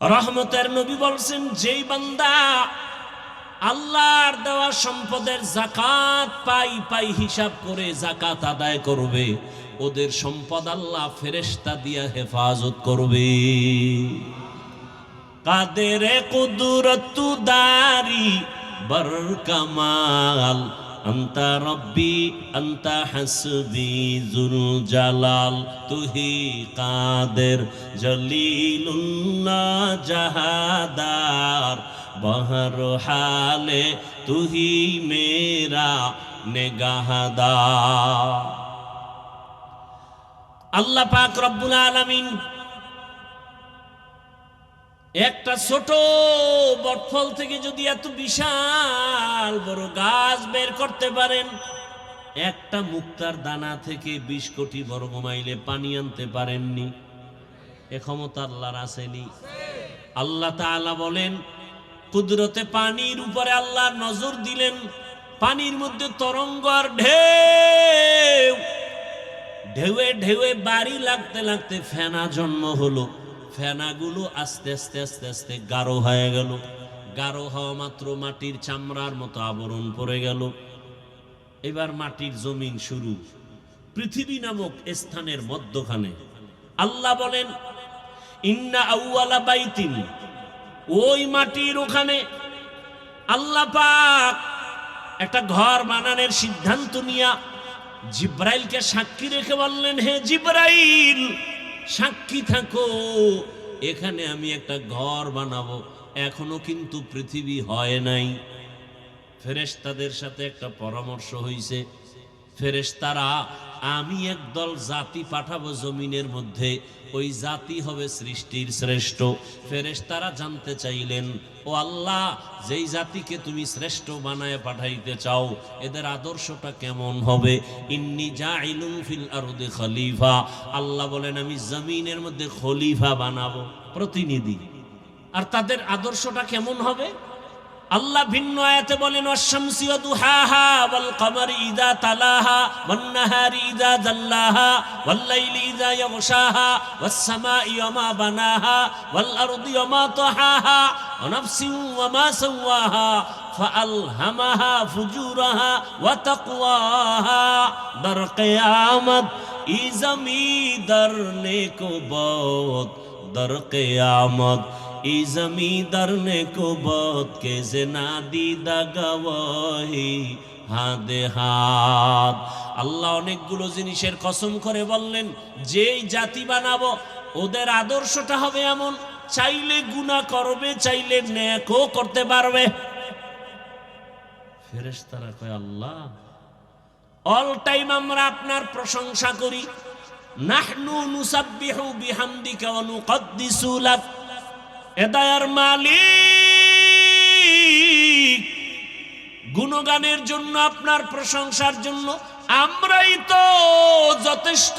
রহমতের নবী বলছেন, যেই বান্দা আল্লাহর দেওয়া সম্পদের যাকাত পাই হিসাব করে যাকাত আদায় করবে, ওদের সম্পদ আল্লাহ ফেরেশতা দিয়া হেফাজত করবে। কাদের কুদরতু দারি বর কামাল, আন্তা রব্বি আন্তা হাসবি জুল জালাল, তুহি কাদের জলিলুল্লাহ জাহাদার, বহর হালে তুহি মেরা নেগাহদার। আল্লাহ পাক রব্বুল আলামিন একটা ছোট বটফল থেকে যদি এত বিশাল বড় গাছ বের করতে পারেন, একটা মুক্তার দানা থেকে 20 কোটি বর্গ মাইলে পানি আনতে পারেননি, এ ক্ষমতা আল্লাহর আসেনি? আল্লাহ তাআলা বলেন, কুদরতে পানির উপরে আল্লাহ নজর দিলেন, পানির মধ্যে তরঙ্গ আর ঢেউ, ঢেউয়ে ঢেউয়ে বাড়ি লাগতে লাগতে ফেনা জন্ম হলো। ফেনাগুলো আস্তে আস্তে আস্তে আস্তে গাঢ় হয়ে গেল। গাঢ় হওয়া মাত্র মাটির চামড়ার মতো আবরণ পড়ে গেল। এবার মাটির জমিন শুরু, পৃথিবী নামক স্থানের মধ্যখানে। আল্লাহ বলেন, ইন্না আউয়ালা বাইতিন, ওই মাটির ওখানে আল্লাহ পাক একটা ঘর বানানোর সিদ্ধান্ত নিয়া জিব্রাইলকে সাক্ষী রেখে বললেন, হে জিব্রাইল, সাক্ষী থাকো, এখানে আমি একটা ঘর বানাবো। এখনো কিন্তু পৃথিবী হয় নাই। ফেরেশতাদের সাথে একটা পরামর্শ হইছে। ফেরেশতারা, আমি একদল জাতি পাঠাবো জমিনের মধ্যে, ওই জাতি হবে সৃষ্টির শ্রেষ্ঠ। ফেরেশতারা জানতে চাইলেন, ও আল্লাহ, যেই জাতিকে তুমি শ্রেষ্ঠ বানায় পাঠাইতে চাও, এদের আদর্শটা কেমন হবে? ইন্নী জাইলুন ফিল আরদি খলিফা, আল্লাহ বলেন, আমি জমিনের মধ্যে খলিফা বানাবো, প্রতিনিধি। আর তাদের আদর্শটা কেমন হবে? আল্লাহ ভিন্ন আয়াতে বলেন, ওয়াশ-শামসি ওয়া দুহাহা ওয়াল কমারি ইযা তালাহা ওয়ান নাহারি ইযা জাল্লাহা ওয়াল লাইলি ইযা ইয়াগশাহা ওয়াস সামাই ওয়া মা বানাহা ওয়াল আরদি ওয়া মা তাহাহা ওয়া নাফসিন ওয়া মা সাওয়াহা ফাআলহামাহা ফুজুরাহা ওয়া তাকওয়াহা। দর কিয়ামত ই জমিদার নেকো বহুত, দর কিয়ামত ই জমিদার ने को बहुत के जना दीदा गवाही হাদে হাত। আল্লাহ অনেকগুলো জিনিসের কসম করে বললেন, যেই জাতি বানাবো ওদের আদর্শটা হবে এমন, চাইলে গুনাহ করবে, চাইলে নেকও করতে পারবে। ফেরেশতারা কয়, আল্লাহ, অল টাইম আমরা আপনার প্রশংসা করি, নাহনু নুসাব্বিহু বিহামদিকা ওয়া নুকদ্দিসু লাক, এদায়ার মালিক, গুণগানের জন্য, আপনার প্রশংসার জন্য আমরাই তো যথেষ্ট।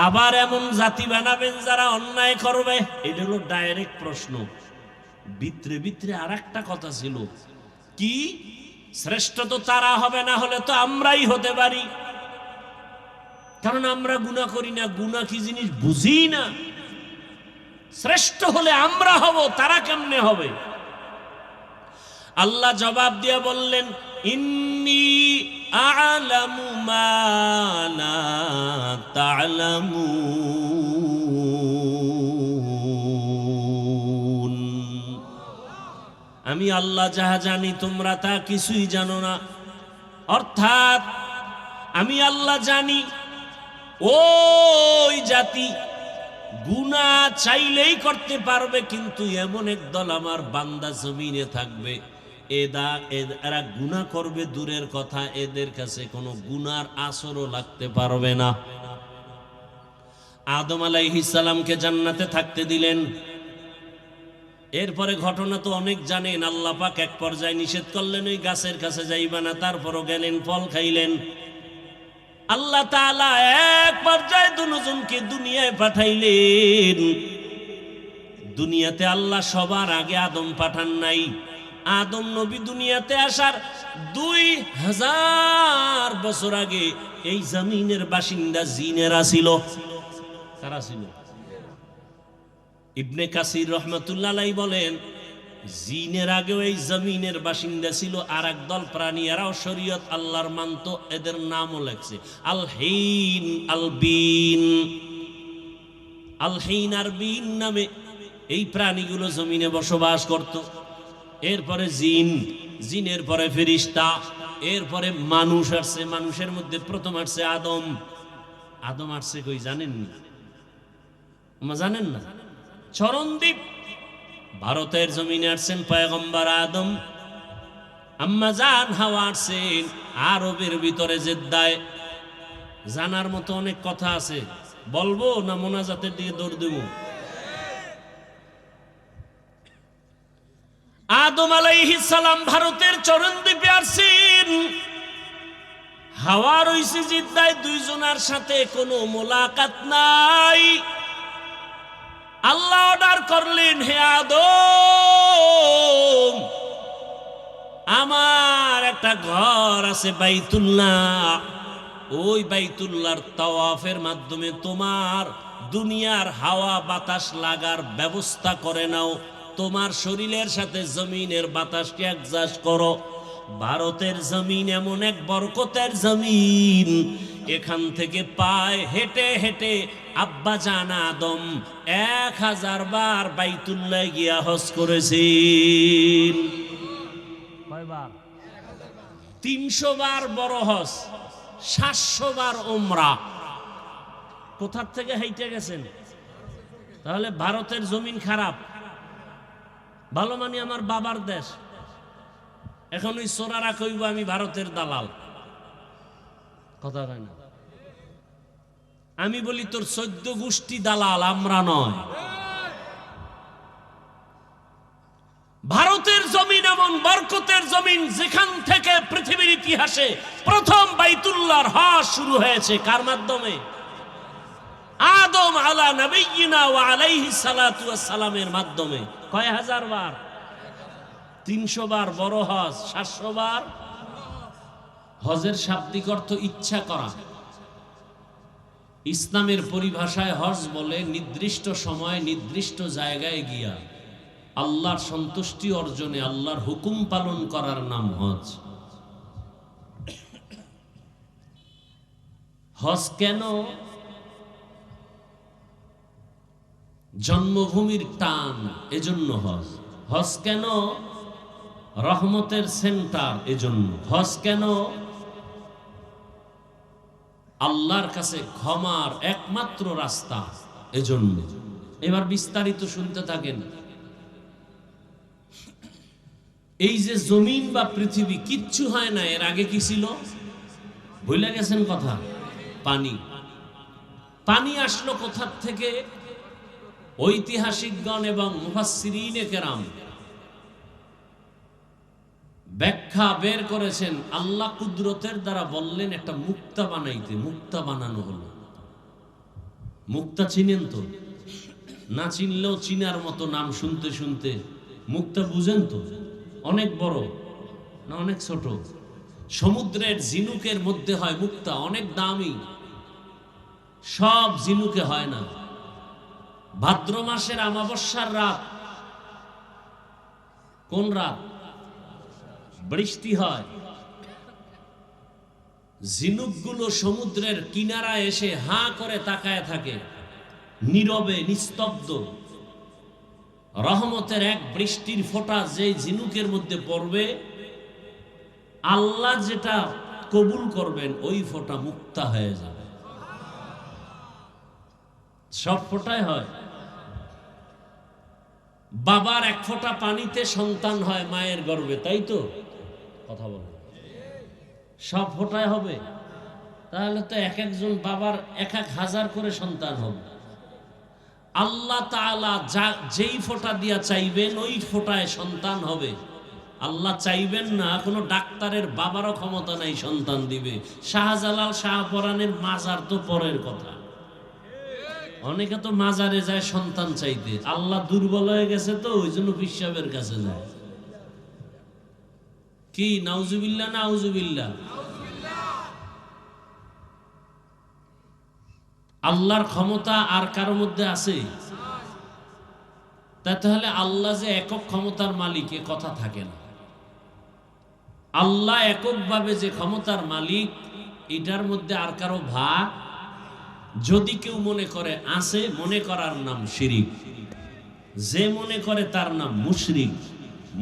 আবার এমন জাতি বানাবেন যারা অন্যায় করবে? এটা হলো ডাইরেক্ট প্রশ্ন। ভিতরে ভিতরে আর একটা কথা ছিল, কি? শ্রেষ্ঠ তো তারা হবে, না হলে তো আমরাই হতে পারি, কারণ আমরা গুনাহ করি না, গুনাহ কি জিনিস বুঝি না। শ্রেষ্ঠ হলে আমরা হব, তারা কেমনে হবে? আল্লাহ জবাব দিয়ে বললেন, ইন্নী আ'লামু মা লা তা'লামুন, আমি আল্লাহ যাহা জানি তোমরা তা কিছুই জানো না। অর্থাৎ আমি আল্লাহ জানি ওই জাতি গুনাহ চাইলেই করতে পারবে, কিন্তু এমন একদল আমার বান্দা জমিনে থাকবে, এরা গুনাহ করবে দূরের কথা, এদের কাছে কোনো গুনার আসরও লাগতে পারবে না। আদম আলাইহিস সালামকে জান্নাতে থাকতে দিলেন। এরপরে ঘটনা তো অনেক জানেন। আল্লাহ পাক এক পর্যায়ে নিষেধ করলেন, ওই গাছের কাছে যাইবা না, তারপরও গেলেন, ফল খাইলেন। আল্লাহ তাআলা এক পর্যায়ে দুজনকে দুনিয়ায় পাঠাইলেন। দুনিয়াতে আল্লাহ সবার আগে আদম পাঠান নাই। আদম নবী দুনিয়াতে আসার 2000 বছর আগে এই জমিনের বাসিন্দা জিনেরা ছিল। কারা ছিল? ইবনে কাসির রহমাতুল্লাহ আলাইহি বলেন, জিনের আগেও এই জমিনের বাসিন্দা ছিল আর একদল প্রাণী, এরাও শরীয়ত আল্লাহর মানত, এদের নামও লেখছে আল হিন আল বিন। আল হিন আর বিন নামে এই প্রাণীগুলো জমিনে বসবাস করত। এরপরে জিন, জিনের পরে ফেরেশতা, এরপরে মানুষ আসছে। মানুষের মধ্যে প্রথম আসছে আদম। আদম আসছে কই জানেন না? জানেন না? চরণদ্বীপ ভারতের জমিনে আসছেন পয়গম্বর আদম। আম্মা জান হাওয়া আসছেন আরবের ভিতরে জেদ্দায়। জানার মতো অনেক কথা আছে, বলবো না মোনাজাতের দিকে দৌড় দেব? আদম আলাইহিস সালাম ভারতের চরণদ্বীপে আসছেন। হাওয়া রইছে জিদ্দায়, দুইজনের সাথে কোনো মোলাকাত নাই। আল্লাহ অর্ডার করলেন, হে আদম, আমার একটা ঘর আছে বাইতুল্লাহ, ওই বাইতুল্লাহর তাওয়াফের মাধ্যমে তোমার দুনিয়ার হাওয়া বাতাস লাগার ব্যবস্থা করে নাও, তোমার শরীরের সাথে জমিনের বাতাসকে অ্যাডজাস্ট করো। ভারতের জমিন এমন এক বরকতের জমিন, এখান থেকে পায়ে হেঁটে হেঁটে আব্বা জান আদম 1000 বার বাইতুল্লাহ গিয়া হজ করেছেন। কয়বার? 300 বার বড় হজ, 700 বার উমরা। কোথার থেকে হেঁটে গেছেন? তাহলে ভারতের জমিন খারাপ? ভালো মানে আমার বাবার দেশ। এখন ওই সোরারা কইব আমি ভারতের দালাল, কথা হয় না। আমি বলি তোর 14 গোষ্ঠী দালাল, আমরা নয়। ভারতের জমিন এমন বরকতের জমিন, যেখান থেকে পৃথিবীর ইতিহাসে প্রথম বাইতুল্লাহর হজ শুরু হয়েছে। কার মাধ্যমে? আদম আলা নবিয়িনা ওয়া আলাইহিস সালাতু ওয়াস সালামের মাধ্যমে। কয় হাজার বার? 300 বার বড় হজ, 700 বার। হজের শাব্দিক অর্থ ইচ্ছা করা। ইসলামের পরিভাষায় হজ বলে নির্দিষ্ট সময় নির্দিষ্ট জায়গায় গিয়া আল্লাহর সন্তুষ্টি অর্জনে আল্লাহর হুকুম পালন করার নাম হজ। হজ কেন? জন্মভূমির টান, এজন্য হজ। হজ কেন? রহমতের সেন্টার, এজন্য হজ। কেন? আল্লাহর কাছে ক্ষমার একমাত্র রাস্তা, এজন্য। এবার বিস্তারিত শুনতে থাকেন। এই যে জমিন বা পৃথিবী কিচ্ছু হয় না, এর আগে কি ছিল? ভুলে গেছেন কথা? পানি। পানি আসলো কোথা থেকে? ঐতিহাসিকগণ এবং মুফাসসিরিনে কেরাম ব্যাখ্যা বের করেছেন। আল্লাহ কুদরতের দ্বারা বললেন একটা মুক্তা বানাইতে, মুক্তা বানানো হলো। মুক্তা চিনেন তো? না চিনলেও চিনার মতো নাম শুনতে শুনতে মুক্তা বুঝেন তো? অনেক বড় না অনেক ছোট? সমুদ্রের ঝিনুকের মধ্যে হয় মুক্তা, অনেক দামি। সব ঝিনুকে হয় না। ভাদ্র মাসের অমাবস্যার রাত, কোন রাত? বৃষ্টি হয়, ঝিনুকগুলো সমুদ্রের কিনারা এসে হাঁ করে তাকায় থাকে, নীরবে নিস্তব্ধ। রহমতের এক বৃষ্টির ফোঁটা যে ঝিনুকের মধ্যে পড়বে, আল্লাহ যেটা কবুল করবেন ওই ফোঁটা মুক্তা হয়ে যাবে। সব ফোঁটায় হয়। বাবার এক ফোঁটা পানিতে সন্তান হয় মায়ের গর্ভে, তাই তো? কথা বল। সব ফোঁটায় হবে? তাহলে তো এক একজন বাবার 1000 করে সন্তান হবে। আল্লাহ তাআলা যেই ফোঁটা দিয়া চাইবেন ওই ফোঁটায় সন্তান হবে। আল্লাহ চাইবেন না, কোনো ডাক্তারের বাবারও ক্ষমতা নাই সন্তান দিবে। শাহজালাল শাহপরানের মাজার তো পরের কথা। অনেকে তো মাজারে যায় সন্তান চাইতে, আল্লাহ দুর্বল হয়ে গেছে তো ওই জন্য পিসাবের কাছে যায়। কি নাউজুবিল্লাহ? নাউজুবিল্লাহ। আল্লাহর ক্ষমতা আর কারো মধ্যে আছে? তাহলে আল্লাহ যে একক ক্ষমতার মালিক এ কথা থাকে না। আল্লাহ এককভাবে যে ক্ষমতার মালিক এটার মধ্যে আর কারো ভাগ, যদি কেউ মনে করে আছে, মনে করার নাম শিরিক। যে মনে করে তার নাম মুশরিক।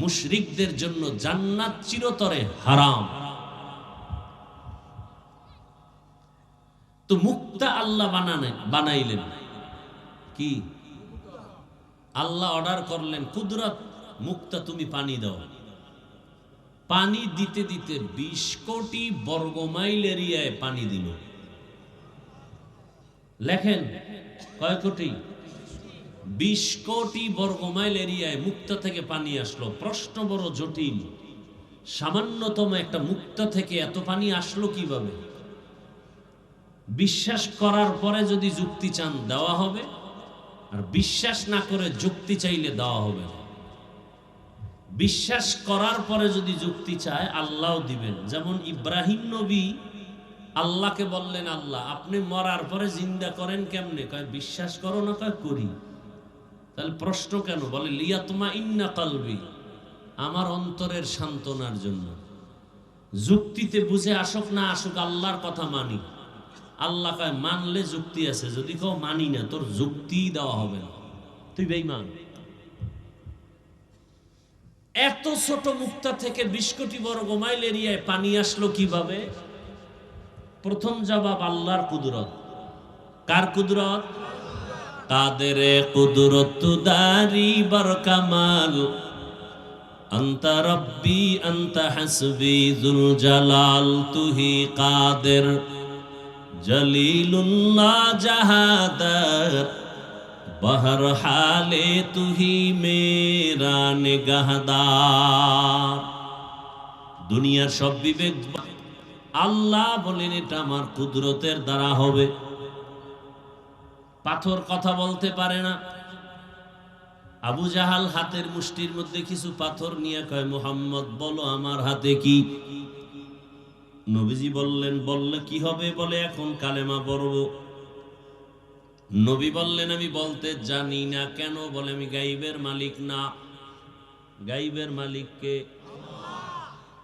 মুশরিকদের জন্য জান্নাত চিরতরে হারাম। তো মুক্তা আল্লাহ বানাইলেন কি? আল্লাহ অর্ডার করলেন, কুদরত মুক্তা তুমি পানি দাও। পানি দিতে দিতে 20 কোটি বর্গমাইল এরিয়ায় পানি দিল। লেখেন কয় কোটি? 20 কোটি বর্গমাইল এরিয়ায় মুক্তা থেকে পানি আসলো। প্রশ্ন বড় জটিল, সামান্যতম একটা মুক্তা থেকে এত পানি আসলো কিভাবে? বিশ্বাস করার পরে যদি যুক্তি চান দেওয়া হবে, আর বিশ্বাস না করে যুক্তি চাইলে দেওয়া হবে না। বিশ্বাস করার পরে যদি যুক্তি চায় আল্লাহও দিবেন। যেমন ইব্রাহিম নবী আল্লাহকে বললেন, আল্লাহ আপনি মরার পরে জিন্দা করেন কেমনে? কয় বিশ্বাস করো না? কয় করি। তাহলে প্রশ্ন কেন? বলে লিয়াতমা ইন্না কলবি, আমার অন্তরের সান্ত্বনার জন্য। যুক্তিতে বুঝে আসুক না আসুক আল্লাহর কথা মানি। আল্লাহ কয় মানলে যুক্তি আছে, যদি কেউ মানি না তোর যুক্তি দেওয়া হবে না, তুই বেঈমান। এত ছোট মুক্তা থেকে 20 কোটি বর্গমাইল এরিয়ায় পানি আসলো কিভাবে? প্রথম জবাব আল্লাহর কুদরত। কার কুদরত? কাদের কুদরত দারি বরকামাল, আনতা রব্বি আনতা হাসবি যুল জালাল, তুহি কাদের জলিলুল্লাহ জাহাদার, বহর হালে তুহি মেরা নিগাহদার। দুনিয়ার সব বিবেক আল্লাহ বলেন এটা আমার কুদরতের দ্বারা হবে। পাথর কথা বলতে পারে না। আবু জাহাল হাতের মুষ্টির মধ্যে কিছু পাথর নিয়ে কয়, মুহাম্মদ বলো আমার হাতে কি? নবীজি বললেন, বললে কি হবে? বলে এখন কালেমা পড়ব। নবী বললেন, আমি বলতে জানি না। কেন? বলে আমি গাইবের মালিক না। গাইবের মালিক কে?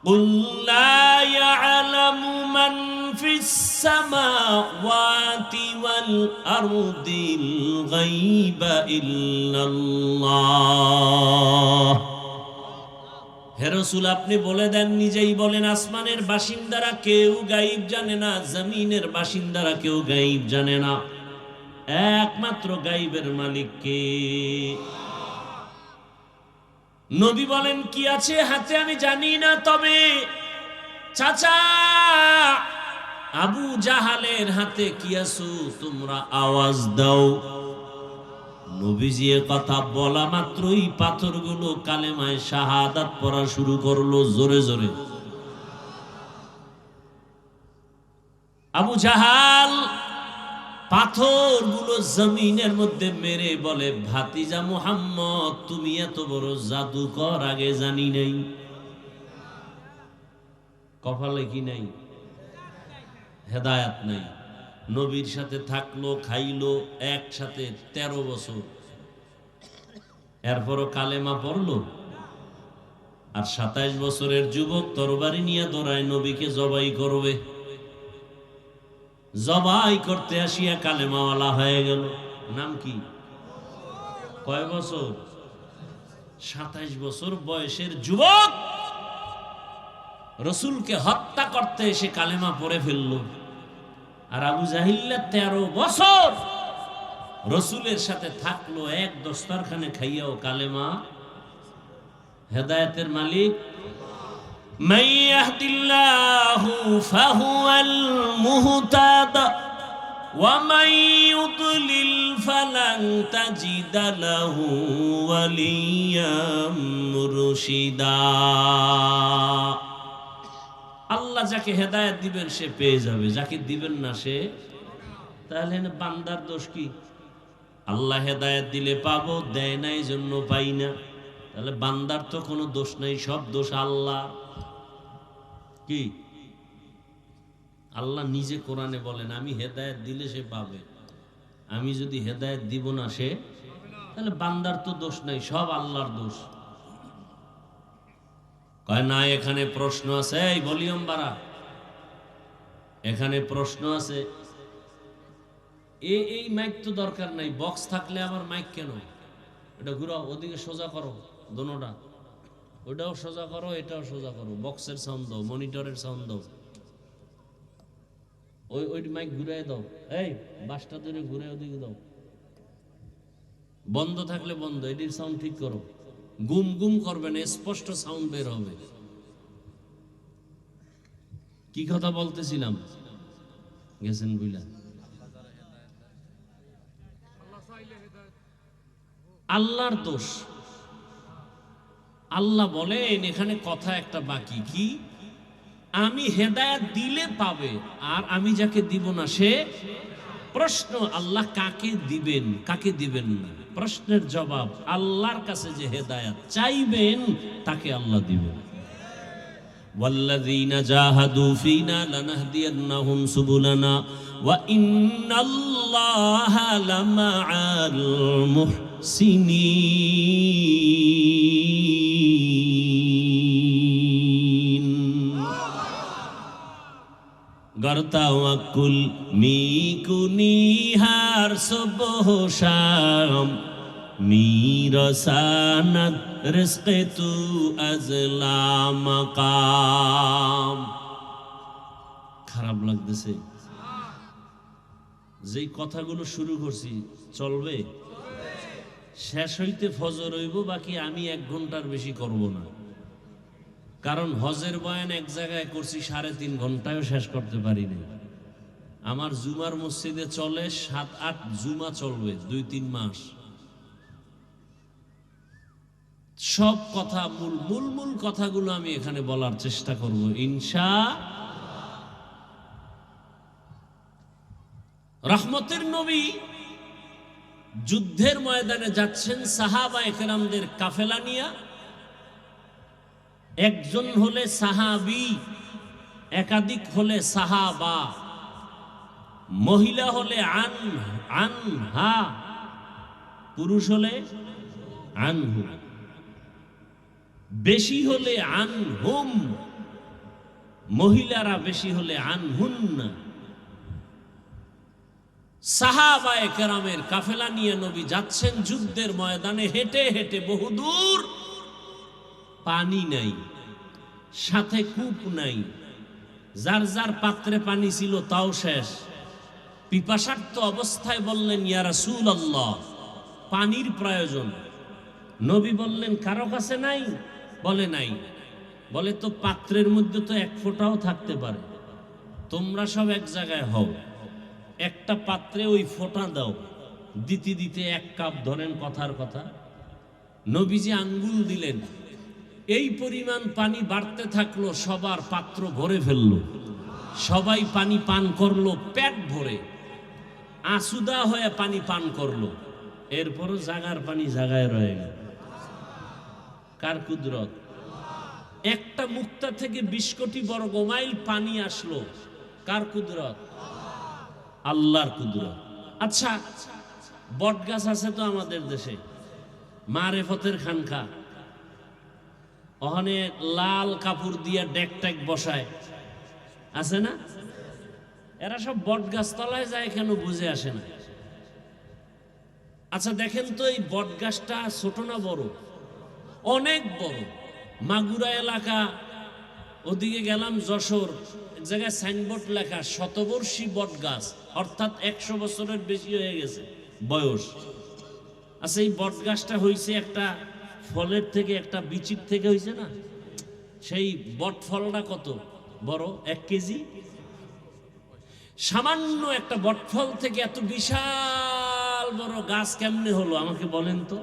কুল লা ইয়ালামু মান ফিস সামাওয়াতি ওয়াল আরদিল গায়বা ইল্লাল্লাহ। হে রাসূল আপনি বলে দেন, নিজেই বলেন আসমানের বাসিন্দারা কেউ গায়ব জানে না, জমিনের বাসিন্দারা কেউ গায়ব জানে না। একমাত্র গায়বের মালিক কে? নবী বলেন, কি আছে হাতে আমি জানি না, তবে চাচা আবু জাহালের হাতে কি আছে তোমরা আওয়াজ দাও। নবীজি কথা বলা মাত্রই পাথরগুলো কালেমায় শাহাদাত পড়া শুরু করলো জোরে জোরে। আবু জাহাল পাথরগুলো জমিনের মধ্যে মেরে বলে, ভাতিজা মুহাম্মদ তুমি এত বড় জাদুকর আগে জানি নাই। কপালে কি নাই? হেদায়াত নাই। নবীর সাথে থাকলো, খাইলো একসাথে 13 বছর, এরপরও কালেমা পড়লো। আর 27 বছরের যুবক তরবারি নিয়ে দৌড়ায় নবীকে জবাই করবে। জবাই করতে আসিয়া কালেমাওয়ালা হয়ে গেল। নাম কি? কয় বছর? 27 বছর বয়সের যুবক রসুলকে হত্যা করতে এসে কালেমা পড়ে ফেলল। আর আবু জাহিল 13 বছর রসুলের সাথে থাকলো, এক দস্তরখানে খাইয়াও কালেমা। হেদায়েতের মালিক من يهد الله فهو المهتد ومن يضلل فلن تجد له وليا مرشدا। আল্লাহ যাকে হেদায়েত দিবেন সে পেয়ে যাবে, যাকে দিবেন না সে। তাহলে বান্দার দোষ কি? আল্লাহ হেদায়েত দিলে পাবো, দেয় নাই জন্য পাই না। তাহলে বান্দার তো কোনো দোষ নাই, সব দোষ আল্লাহ। কি? আল্লাহ নিজে কোরআনে বলেন, আমি হেদায়েত দিলে সে পাবে, আমি যদি হেদায়েত দিব না সে। তাহলে বান্দার তো দোষ নাই, সব আল্লাহর দোষ। কয় না, এখানে প্রশ্ন আছে। এই ভলিউম বাড়া, এখানে প্রশ্ন আছে। এই মাইক তো দরকার নাই, বক্স থাকলে আবার মাইক কেন? এটা ঘুরাও, ওদিকে সোজা করো দোনোটা, ওটাও সোজা করো, এটাও সোজা করো। বক্সের সাউন্ড দাও, মনিটরের সাউন্ড দাও। ওই মাইক ঘুরাই দাও, এই বাসটা ধরে ঘুরে ওদিকে দাও। বন্ধ থাকলে বন্ধ, এটির সাউন্ড ঠিক করো। গুম গুম করবে না, স্পষ্ট সাউন্ড বের হবে। কি কথা বলতেছিলাম, গেছেন বুঝলা? আল্লাহর দোষ। আল্লাহ বলেন এখানে কথা একটা বাকি, কি? আমি হেদায়েত দিলে পাবে, আর আমি যাকে দিব না সে। প্রশ্ন, আল্লাহ কাকে দিবেন কাকে দিবেন না, প্রশ্নের জবাব আল্লাহর কাছে যে হেদায়েত চাইবেন তাকে আল্লাহ দিবেন। ওয়াল্লাযীনা জাহাদু ফীনা লানাহদিয়ান্নাহুম সুবুলানা ওয়া ইন্নাল্লাহা লামাআল মুহসিনিন। গর্তাওয়াকুল মিকুনিহার সুবহ শাম মিরসানাত রিজকে তু আজলা মাকাম। খারাপ লাগতেছে যেই কথাগুলো শুরু করছি, চলবে? শেষ হইতে ফজর হইব, বাকি আমি 1 ঘন্টার বেশি করব না। কারণ হজের বয়ান এক জায়গায় করছি 3.5 ঘন্টায়ও শেষ করতে পারিনি। আমার জুমার মসজিদে চলে 7-8 জুমা চলবে 2-3 মাস। সব কথা মূল কথাগুলো আমি এখানে বলার চেষ্টা করব ইনশাআল্লাহ। রহমতের নবী যুদ্ধের ময়দানে যাচ্ছেন সাহাবায়ে কেরামদের কাফেলা নিয়ে। একজন হলে সাহাবী, একাধিক হলে সাহাবা, মহিলা হলে আনহা, পুরুষ হলে আনহু, বেশি হলে আনহুম, মহিলারা বেশি হলে আনহুন্না। সাহাবায়ে কেরামের কাফেলা নিয়ে নবী যাচ্ছেন যুদ্ধের ময়দানে। হেঁটে হেঁটে বহুদূর, পানি নাই, সাথে কূপ নাই, যার যার পাত্রে পানি ছিল তাও শেষ। পিপাসার্ত অবস্থায় বললেন, ইয়া রাসূলুল্লাহ, পানির প্রয়োজন। নবী বললেন, কারো কাছে নাই? বলে নাই। বলে, তো পাত্রের মধ্যে তো 1 ফোঁটাও থাকতে পারে, তোমরা সব এক জায়গায় হও, একটা পাত্রে ওই ফোঁটা দাও। দিতে দিতে 1 কাপ ধরেন, কথার কথা নবীজি আঙ্গুল দিলেন, এই পরিমাণ পানি বাড়তে থাকলো, সবার পাত্র ভরে ফেললো, সবাই পানি পান করলো পেট ভরে, আসুদা হয়ে পানি পান করলো। এরপরও জাগার পানি জাগায় রয়ে গেল। কার কুদরত? একটা মুক্তা থেকে 20 কোটি বর্গ মাইল পানি আসলো, কার কুদরত? আল্লাহর কুদরত। আচ্ছা, বটগাছ আছে তো আমাদের দেশে, মারেফতের খানকা, ওখানে লাল কাপড় দিয়া ডেক টেক বসায়, আছে না? এরা সব বটগাছ তলায় যায় কেন বুঝে আসে না। আচ্ছা দেখেন তো, এই বটগাছটা ছোট না বড়? অনেক বড়। মাগুরা এলাকা, ওদিকে গেলাম যশোর, এক জায়গায় সাইনবোর্ড লেখা শতবর্ষী বটগাছ, অর্থাৎ 100 বছরের বেশি হয়ে গেছে বয়স। আচ্ছা, এই বটগাছটা হয়েছে একটা ফলের থেকে, একটা বিচির থেকে হয়েছে না? সেই বট ফলটা কত বড়? 1 কেজি। সামান্য একটা বটফল থেকে এত বিশাল বড় গাছ কেমনে হলো আমাকে বলেন তো?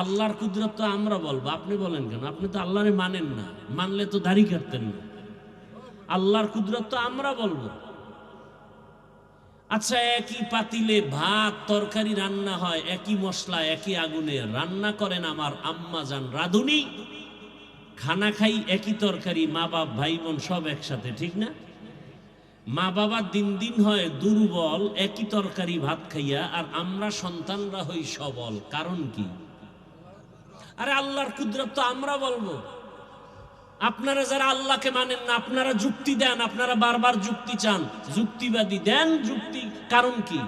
আল্লাহর কুদরত তো আমরা বলবো, আপনি বলেন কেন? আপনি তো আল্লাহরে মানেন না, মানলে তো দাড়ি কাটতেন না। আল্লাহর কুদরত তো আমরা বলবো। আচ্ছা, একই পাতিলে ভাত তরকারি রান্না হয়, একই মশলা একই আগুনে রান্না করেন আমার আম্মা জান রাঁধুনি, খানা খাই একই তরকারি, মা বাপ ভাই বোন সব একসাথে, ঠিক না? মা বাবা দিন দিন হয় দুর্বল একই তরকারি ভাত খাইয়া, আর আমরা সন্তানরা হই সবল। কারণ কি? আরে আল্লাহর কুদরত তো আমরা বলবো। আপনারা যারা আল্লাহকে মানেন না, আপনারা যুক্তি দেন, আপনারা বারবার যুক্তি চান, যুক্তিবাদী দেন যুক্তি। কারণ কি?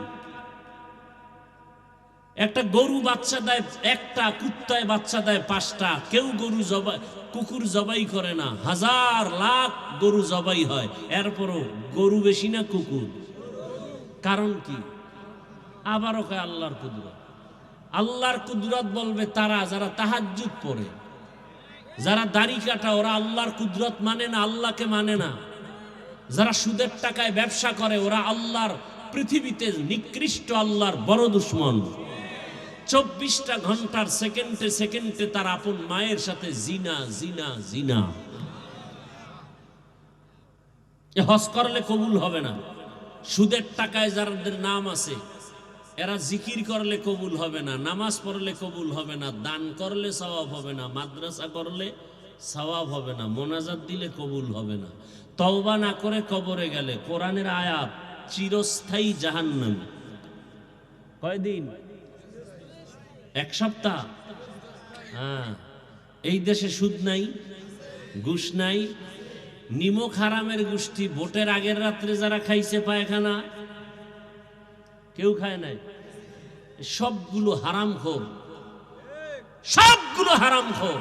একটা গরু বাচ্চা দেয় একটা, কুত্তায় বাচ্চা দেয় 5টা। কেউ গরু জবাই, কুকুর জবাই করে না, হাজার লাখ গরু জবাই হয়, এরপরও গরু বেশি না কুকুর? কারণ কি? আবারও কয় আল্লাহর কুদরত। আল্লাহর কুদরত বলবে তারা যারা তাহাজ্জুদ পড়ে, যারা দাড়ি কাটা, ওরা আল্লাহর কুদরত মানে না, আল্লাহকে মানে না। যারা সুদের টাকায় ব্যবসা করে, ওরা আল্লাহর, পৃথিবীতে নিকৃষ্ট আল্লাহর বড় দুশমন। 24টা ঘন্টার সেকেন্ডে সেকেন্ডে তার আপন মায়ের সাথে জিনা জিনা জিনা। হজ করলে কবুল হবে না। সুদের টাকায় যাদের নাম আছে, এরা জিকির করলে কবুল হবে না, নামাজ পড়লে কবুল হবে না, দান করলে সওয়াব হবে না, মাদ্রাসা করলে সওয়াব হবে না, মোনাজাত দিলে কবুল হবে না। তওবা না করে কবরে গেলে কোরআনের আয়াত, চিরস্থায়ী জাহান্নাম। কয়দিন? 1 সপ্তাহ। হ্যাঁ, এই দেশে সুদ নাই, ঘুষ নাই, নিমক হারামের গোষ্ঠী। ভোটের আগের রাত্রে যারা খাইছে পায়খানা, কেউ খায় নাই। সবগুলো হারামখোর, সবগুলো হারামখোর।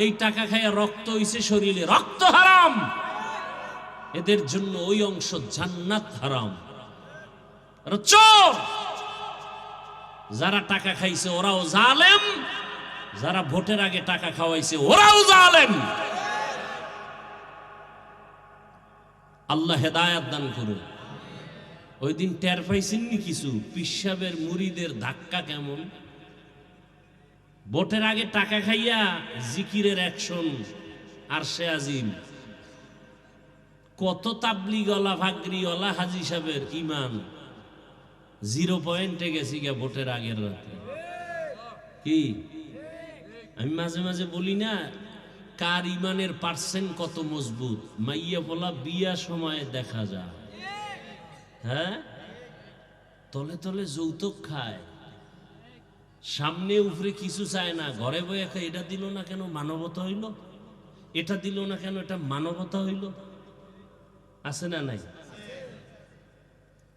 এই টাকা খাইয়া রক্ত হইছে শরীরে, রক্ত হারাম। এদের জন্য ওই অংশ জান্নাত হারাম। চোর যারা টাকা খাইছে ওরাও জালেম, যারা ভোটের আগে টাকা খাওয়াইছে ওরাও জালেম। আল্লাহ হেদায়াত দান করুন। ওই দিন টের পাইছেননি কিছু পিসাবের মুরিদের ধাক্কা কেমন? ভোটের আগে টাকা খাইয়া জিকিরের অ্যাকশন, আর সে আজিম। কত তাবলিগওয়ালা ভাগরিওয়ালা হাজি সাহেবের ইমান 0 পয়েন্টে গেছি গা ভোটের আগের রাতে। কি আমি মাঝে মাঝে বলি না, কার ইমানের পার্সেন্ট কত মজবুত? মাইয়া বলা বিয়া সময়ে দেখা যায়। হ্যাঁ, তলে তলে যৌতুক খায়, সামনে উপরে কিছু চায় না, ঘরে বয়ে খায়। এটা দিল না কেন? মানবতা হইল। এটা দিল না কেন? এটা মানবতা হইল। আছে না নাই?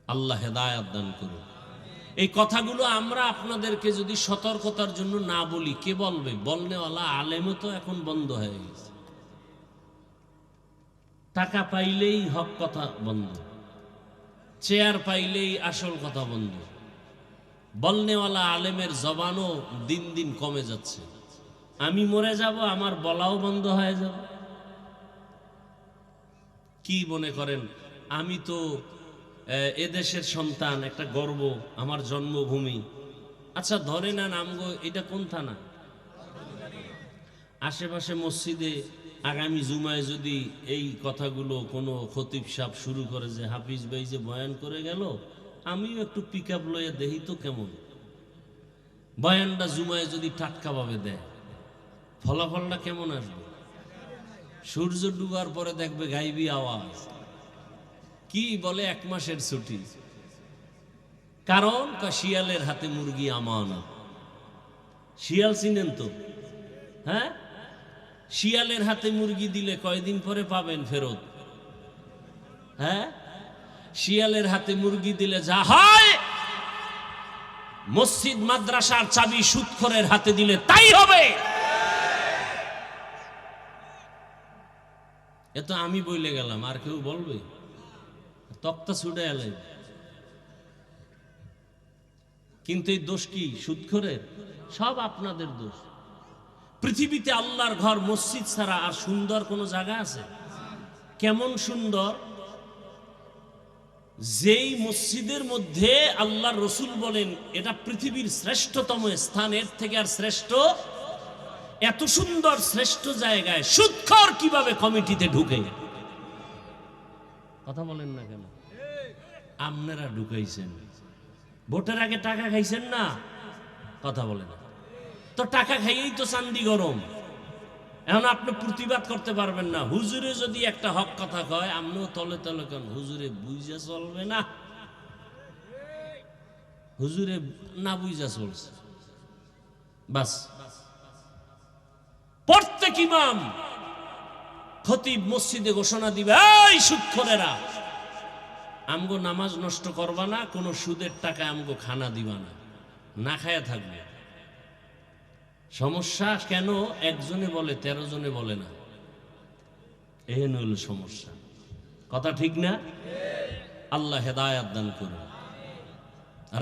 আল্লাহ হেদায়াত দান করুন। এই কথাগুলো আমরা আপনাদেরকে যদি সতর্কতার জন্য না বলি, কে বলবে? বলনেওয়ালা আলেমও তো এখন বন্ধ হয়ে গেছে। টাকা পাইলেই হক কথা বন্ধ, চেয়ার পাইলেই আসল কথা বন্ধ। বলনেওয়ালা আলেমের জবানও দিন দিন কমে যাচ্ছে। আমি মরে যাব, আমার বলাও বন্ধ হয়ে যাবে। কি মনে করেন আমি তো এদেশের সন্তান, একটা গর্ব, আমার জন্মভূমি। আচ্ছা ধরে না নামগো, এটা কোন থানা? আশেপাশে মসজিদে আগামী জুমায় যদি এই কথাগুলো কোনো খতিব সাহেব শুরু করে যে হাফিজ ভাই যে বয়ান করে গেল, আমিও একটু পিক আপ লইয়া দেখি তো কেমন। বয়ানটা জুমায় যদি টাটকাভাবে দেয়, ফলাফলটা কেমন আসবে? সূর্য ডুবার পরে দেখবে গাইবি আওয়াজ। কি বলে 1 মাসের ছুটি। কারণ শিয়ালের হাতে মুরগি আমানত। শিয়াল চিনেন তো? হ্যাঁ, শিয়ালের হাতে মুরগি দিলে কয়দিন পরে পাবেন ফেরত? হ্যাঁ, শিয়ালের হাতে মুরগি দিলে যা হয়, মসজিদ মাদ্রাসার চাবি সুদখোরের হাতে দিলে তাই হবে। এ তো আমি বলে গেলাম, আর কেউ বলবে? তক্তা ছুটে এলে। কিন্তু এই দোষ কি সুদখোরের? সব আপনাদের দোষ। পৃথিবীতে আল্লাহর ঘর মসজিদ ছাড়া আর সুন্দর কোনো জায়গা আছে? কেমন সুন্দর! যেই মসজিদের মধ্যে আল্লাহর রসুল বলেন এটা পৃথিবীর শ্রেষ্ঠতম স্থান, এর থেকে আর শ্রেষ্ঠ, এত সুন্দর শ্রেষ্ঠ জায়গায় সুদখোর কিভাবে কমিটিতে ঢুকে? কথা বলেন না কেন? আপনারা ঢুকাইছেন। ভোটের আগে টাকা খাইছেন না? কথা বলেন। তো টাকা খাইয়েই তো চান্দি গরম। এখন আপনি প্রতিবাদ করতে পারবেন না। হুজুরে যদি একটা হক কথা কয় আপনিও তলে তলে কেন হুজুরে বুঝা চলবে না, হুজুরে না বুঝা চলছে বাস। প্রত্যেক ইমাম খতিব মসজিদে ঘোষণা দিবে, এই সুদখোরেরা আমগো নামাজ নষ্ট করবা না, কোন সুদের টাকা আমগো খানা দিবা না, না খায়া থাকবে। সমস্যা কেন? একজনে বলে 13 জনে বলে না, এহেন হইল সমস্যা। কথা ঠিক না? আল্লাহ হেদায়াত দান করুন।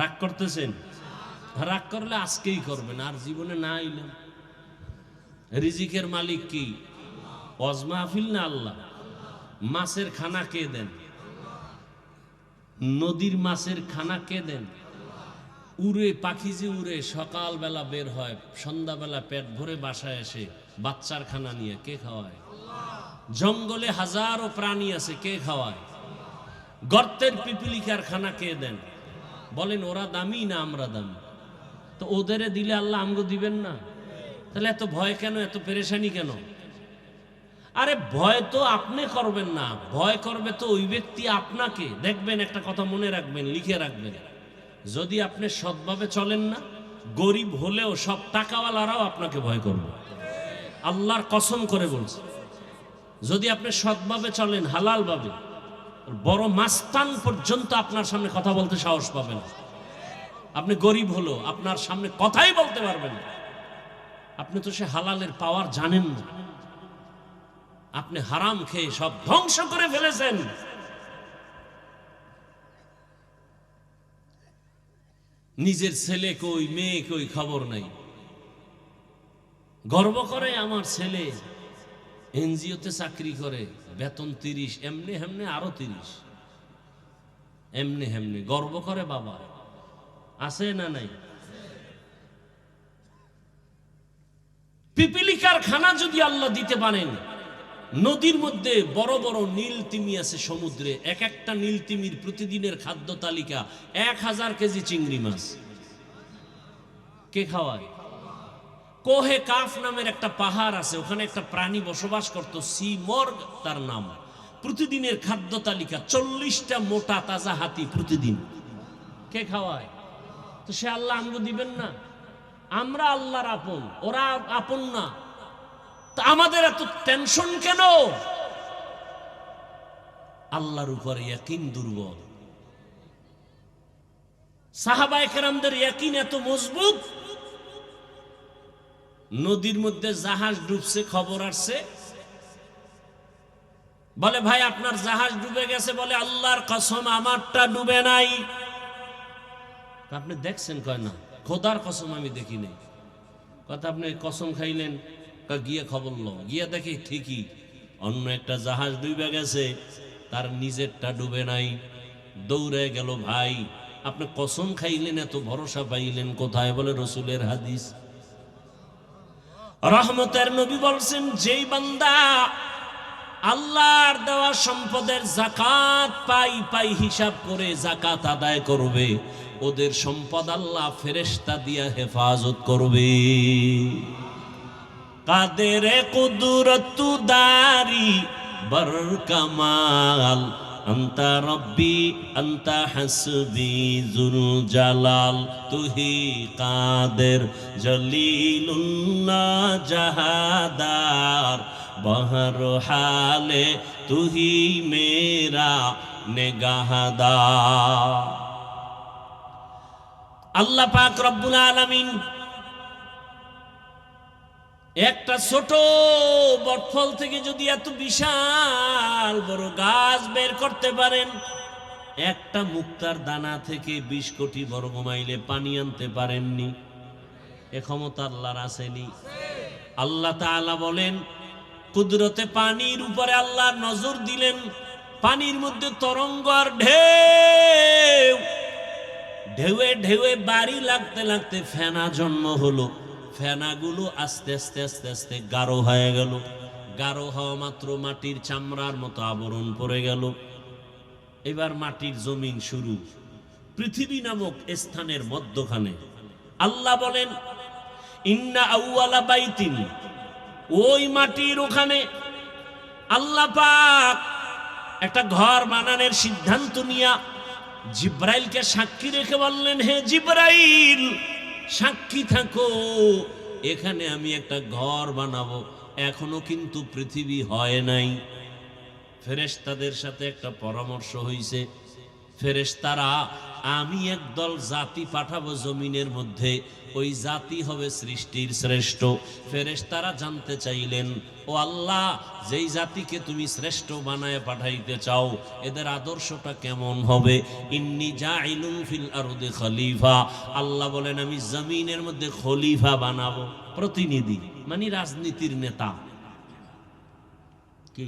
রাগ করতেছেন? রাগ করলে আজকেই করবেন, আর জীবনে না আইলেন। রিজিকের মালিক কি? ওয়াজ মাহফিল না আল্লাহ? মাছের খানা কে দেন? নদীর মাছের খানা কে দেন? উড়ে পাখি যে উড়ে সকালবেলা বের হয়, সন্ধ্যাবেলা পেট ভরে বাসায় এসে বাচ্চার খানা নিয়ে কে খাওয়ায়? জঙ্গলে হাজারো প্রাণী আছে, কে খাওয়ায়? গর্তের পিপিলিকার খানা কে দেন? বলেন ওরা দামি না আমরা দামি? তো ওদেরে দিলে আল্লাহ আমগো দিবেন না? তাহলে এত ভয় কেন, এত পেরেশানি কেন? আরে ভয় তো আপনি করবেন না, ভয় করবে তো ওই ব্যক্তি আপনাকে। দেখবেন একটা কথা মনে রাখবেন, লিখে রাখবেন, যদি আপনি সৎভাবে চলেন না, গরিব হলেও সব টাকাওয়ালারাও আপনাকে ভয় করবে। আল্লাহর কসম করে বলছে, যদি আপনি সৎভাবে চলেন, হালাল ভাবে, বড় মাস্তান পর্যন্ত আপনার সামনে কথা বলতে সাহস পাবেন। আপনি গরিব হলো আপনার সামনে কথাই বলতে পারবেন না। আপনি তো সে হালালের পাওয়ার জানেন না, আপনি হারাম খেয়ে সব ধ্বংস করে ফেলেছেন। নিজের ছেলে কই, মেয়ে কই, খবর নাই। গর্ব করে আমার ছেলে এনজিওতে চাকরি করে, বেতন 30, এমনি হেমনে আরো 30, এমনি হেমনে গর্ব করে বাবা। আছে না নাই? পিপিলিকার খানা যদি আল্লাহ দিতে পারেন, নদীর মধ্যে বড় বড় নীল তিমি আছে সমুদ্রে, এক একটা নীল তিমির প্রতিদিনের খাদ্য তালিকা 1000 কেজি চিংড়ি মাছ। কে খাওয়ায়? কোহে কাফ নামের একটা পাহাড় আছে, ওখানে একটা প্রাণী বসবাস করত, সি মর্গ তার নাম। প্রতিদিনের খাদ্য তালিকা 40টা মোটা তাজা হাতি প্রতিদিন। কে খাওয়ায়? তো সে আল্লাহ আমগো দিবেন না? আমরা আল্লাহর আপন, ওরা আপন না। তা আমাদের এত টেনশন কেন? আল্লাহর উপরে ইয়াকিন দুর্বল। সাহাবায়ে কেরামদের ইয়াকিন এত মজবুত, নদীর মধ্যে জাহাজ ডুবছে, খবর আসছে, বলে ভাই আপনার জাহাজ ডুবে গেছে। বলে আল্লাহর কসম আমারটা ডুবে নাই। আপনি দেখছেন? কয় না, খোদার কসম আমি দেখি নাই। কথা আপনি কসম খাইলেন? গিয়ে খবর লো, গিয়ে দেখি ঠিকই অন্য একটা জাহাজ ডুবে গেছে, তার নিজেরটা ডুবে নাই। দৌড়ে গেল। ভাই আপনি কসম খাইলেন, এত ভরসা পাইলেন কোথায়? বলে রসুলের হাদিস। রহমতের নবী বলছেন, যেই বান্দা আল্লাহর দেওয়া সম্পদের যাকাত পাই হিসাব করে যাকাত আদায় করবে, ওদের সম্পদ আল্লাহ ফেরেশতা দিয়া হেফাজত করবে। কাদের কুদরত দারি বর কামাল, আন্তা রব্বি আন্তা হাসবি জুল জালাল, তুহি কাদের জলিলুল্লাহ জাহাদার, বহর হালে তুহি মেরা নেগাহদার। আল্লাহ পাক রব্বুল আলামিন একটা ছোট বটফল থেকে যদি এত বিশাল বড় গাছ বের করতে পারেন, একটা মুক্তার দানা থেকে 20 কোটি বর্গ মাইলে পানি আনতে পারেননি, এ ক্ষমতা আল্লাহর আসেনি? আল্লাহ তাআলা বলেন, কুদরতে পানির উপরে আল্লাহ নজর দিলেন, পানির মধ্যে তরঙ্গ আর ঢেউ, ঢেউয়ে ঢেউয়ে বাড়ি লাগতে লাগতে ফেনা জন্ম হলো। ফেনাগুলো আস্তে আস্তে আস্তে আস্তে গাঢ় হয়ে গেল। গাঢ় হওয়া মাত্র মাটির চামড়ার মতো আবরণ পড়ে গেল। এবার মাটির জমিন শুরু, পৃথিবী নামক স্থানের মধ্যখানে। আল্লাহ বলেন, ইন্না আউয়ালা বাইতিন ওই মাটির ওখানে আল্লাহ পাক একটা ঘর বানানোর সিদ্ধান্ত নিয়া জিব্রাইলকে সাক্ষী রেখে বললেন, হে জিব্রাইল, সাক্ষী থাকো, এখানে আমি একটা ঘর বানাবো। এখনো কিন্তু পৃথিবী হয় নাই। ফেরেশতাদের সাথে একটা পরামর্শ হইছে, ফেরেশতারা আমি একদল জাতি পাঠাবো জমিনের মধ্যে, ওই জাতি হবে সৃষ্টির শ্রেষ্ঠ। ফেরেশতারা জানতে চাইলেন, ও আল্লাহ, যেই জাতিকে তুমি শ্রেষ্ঠ বানায় পাঠাইতে চাও, এদের আদর্শটা কেমন হবে? ইন্নী জাইলুন ফিল আরদি খলিফা, আল্লাহ বলেন আমি জমিনের মধ্যে খলিফা বানাবো। প্রতিনিধি মানে রাজনীতির নেতা। কি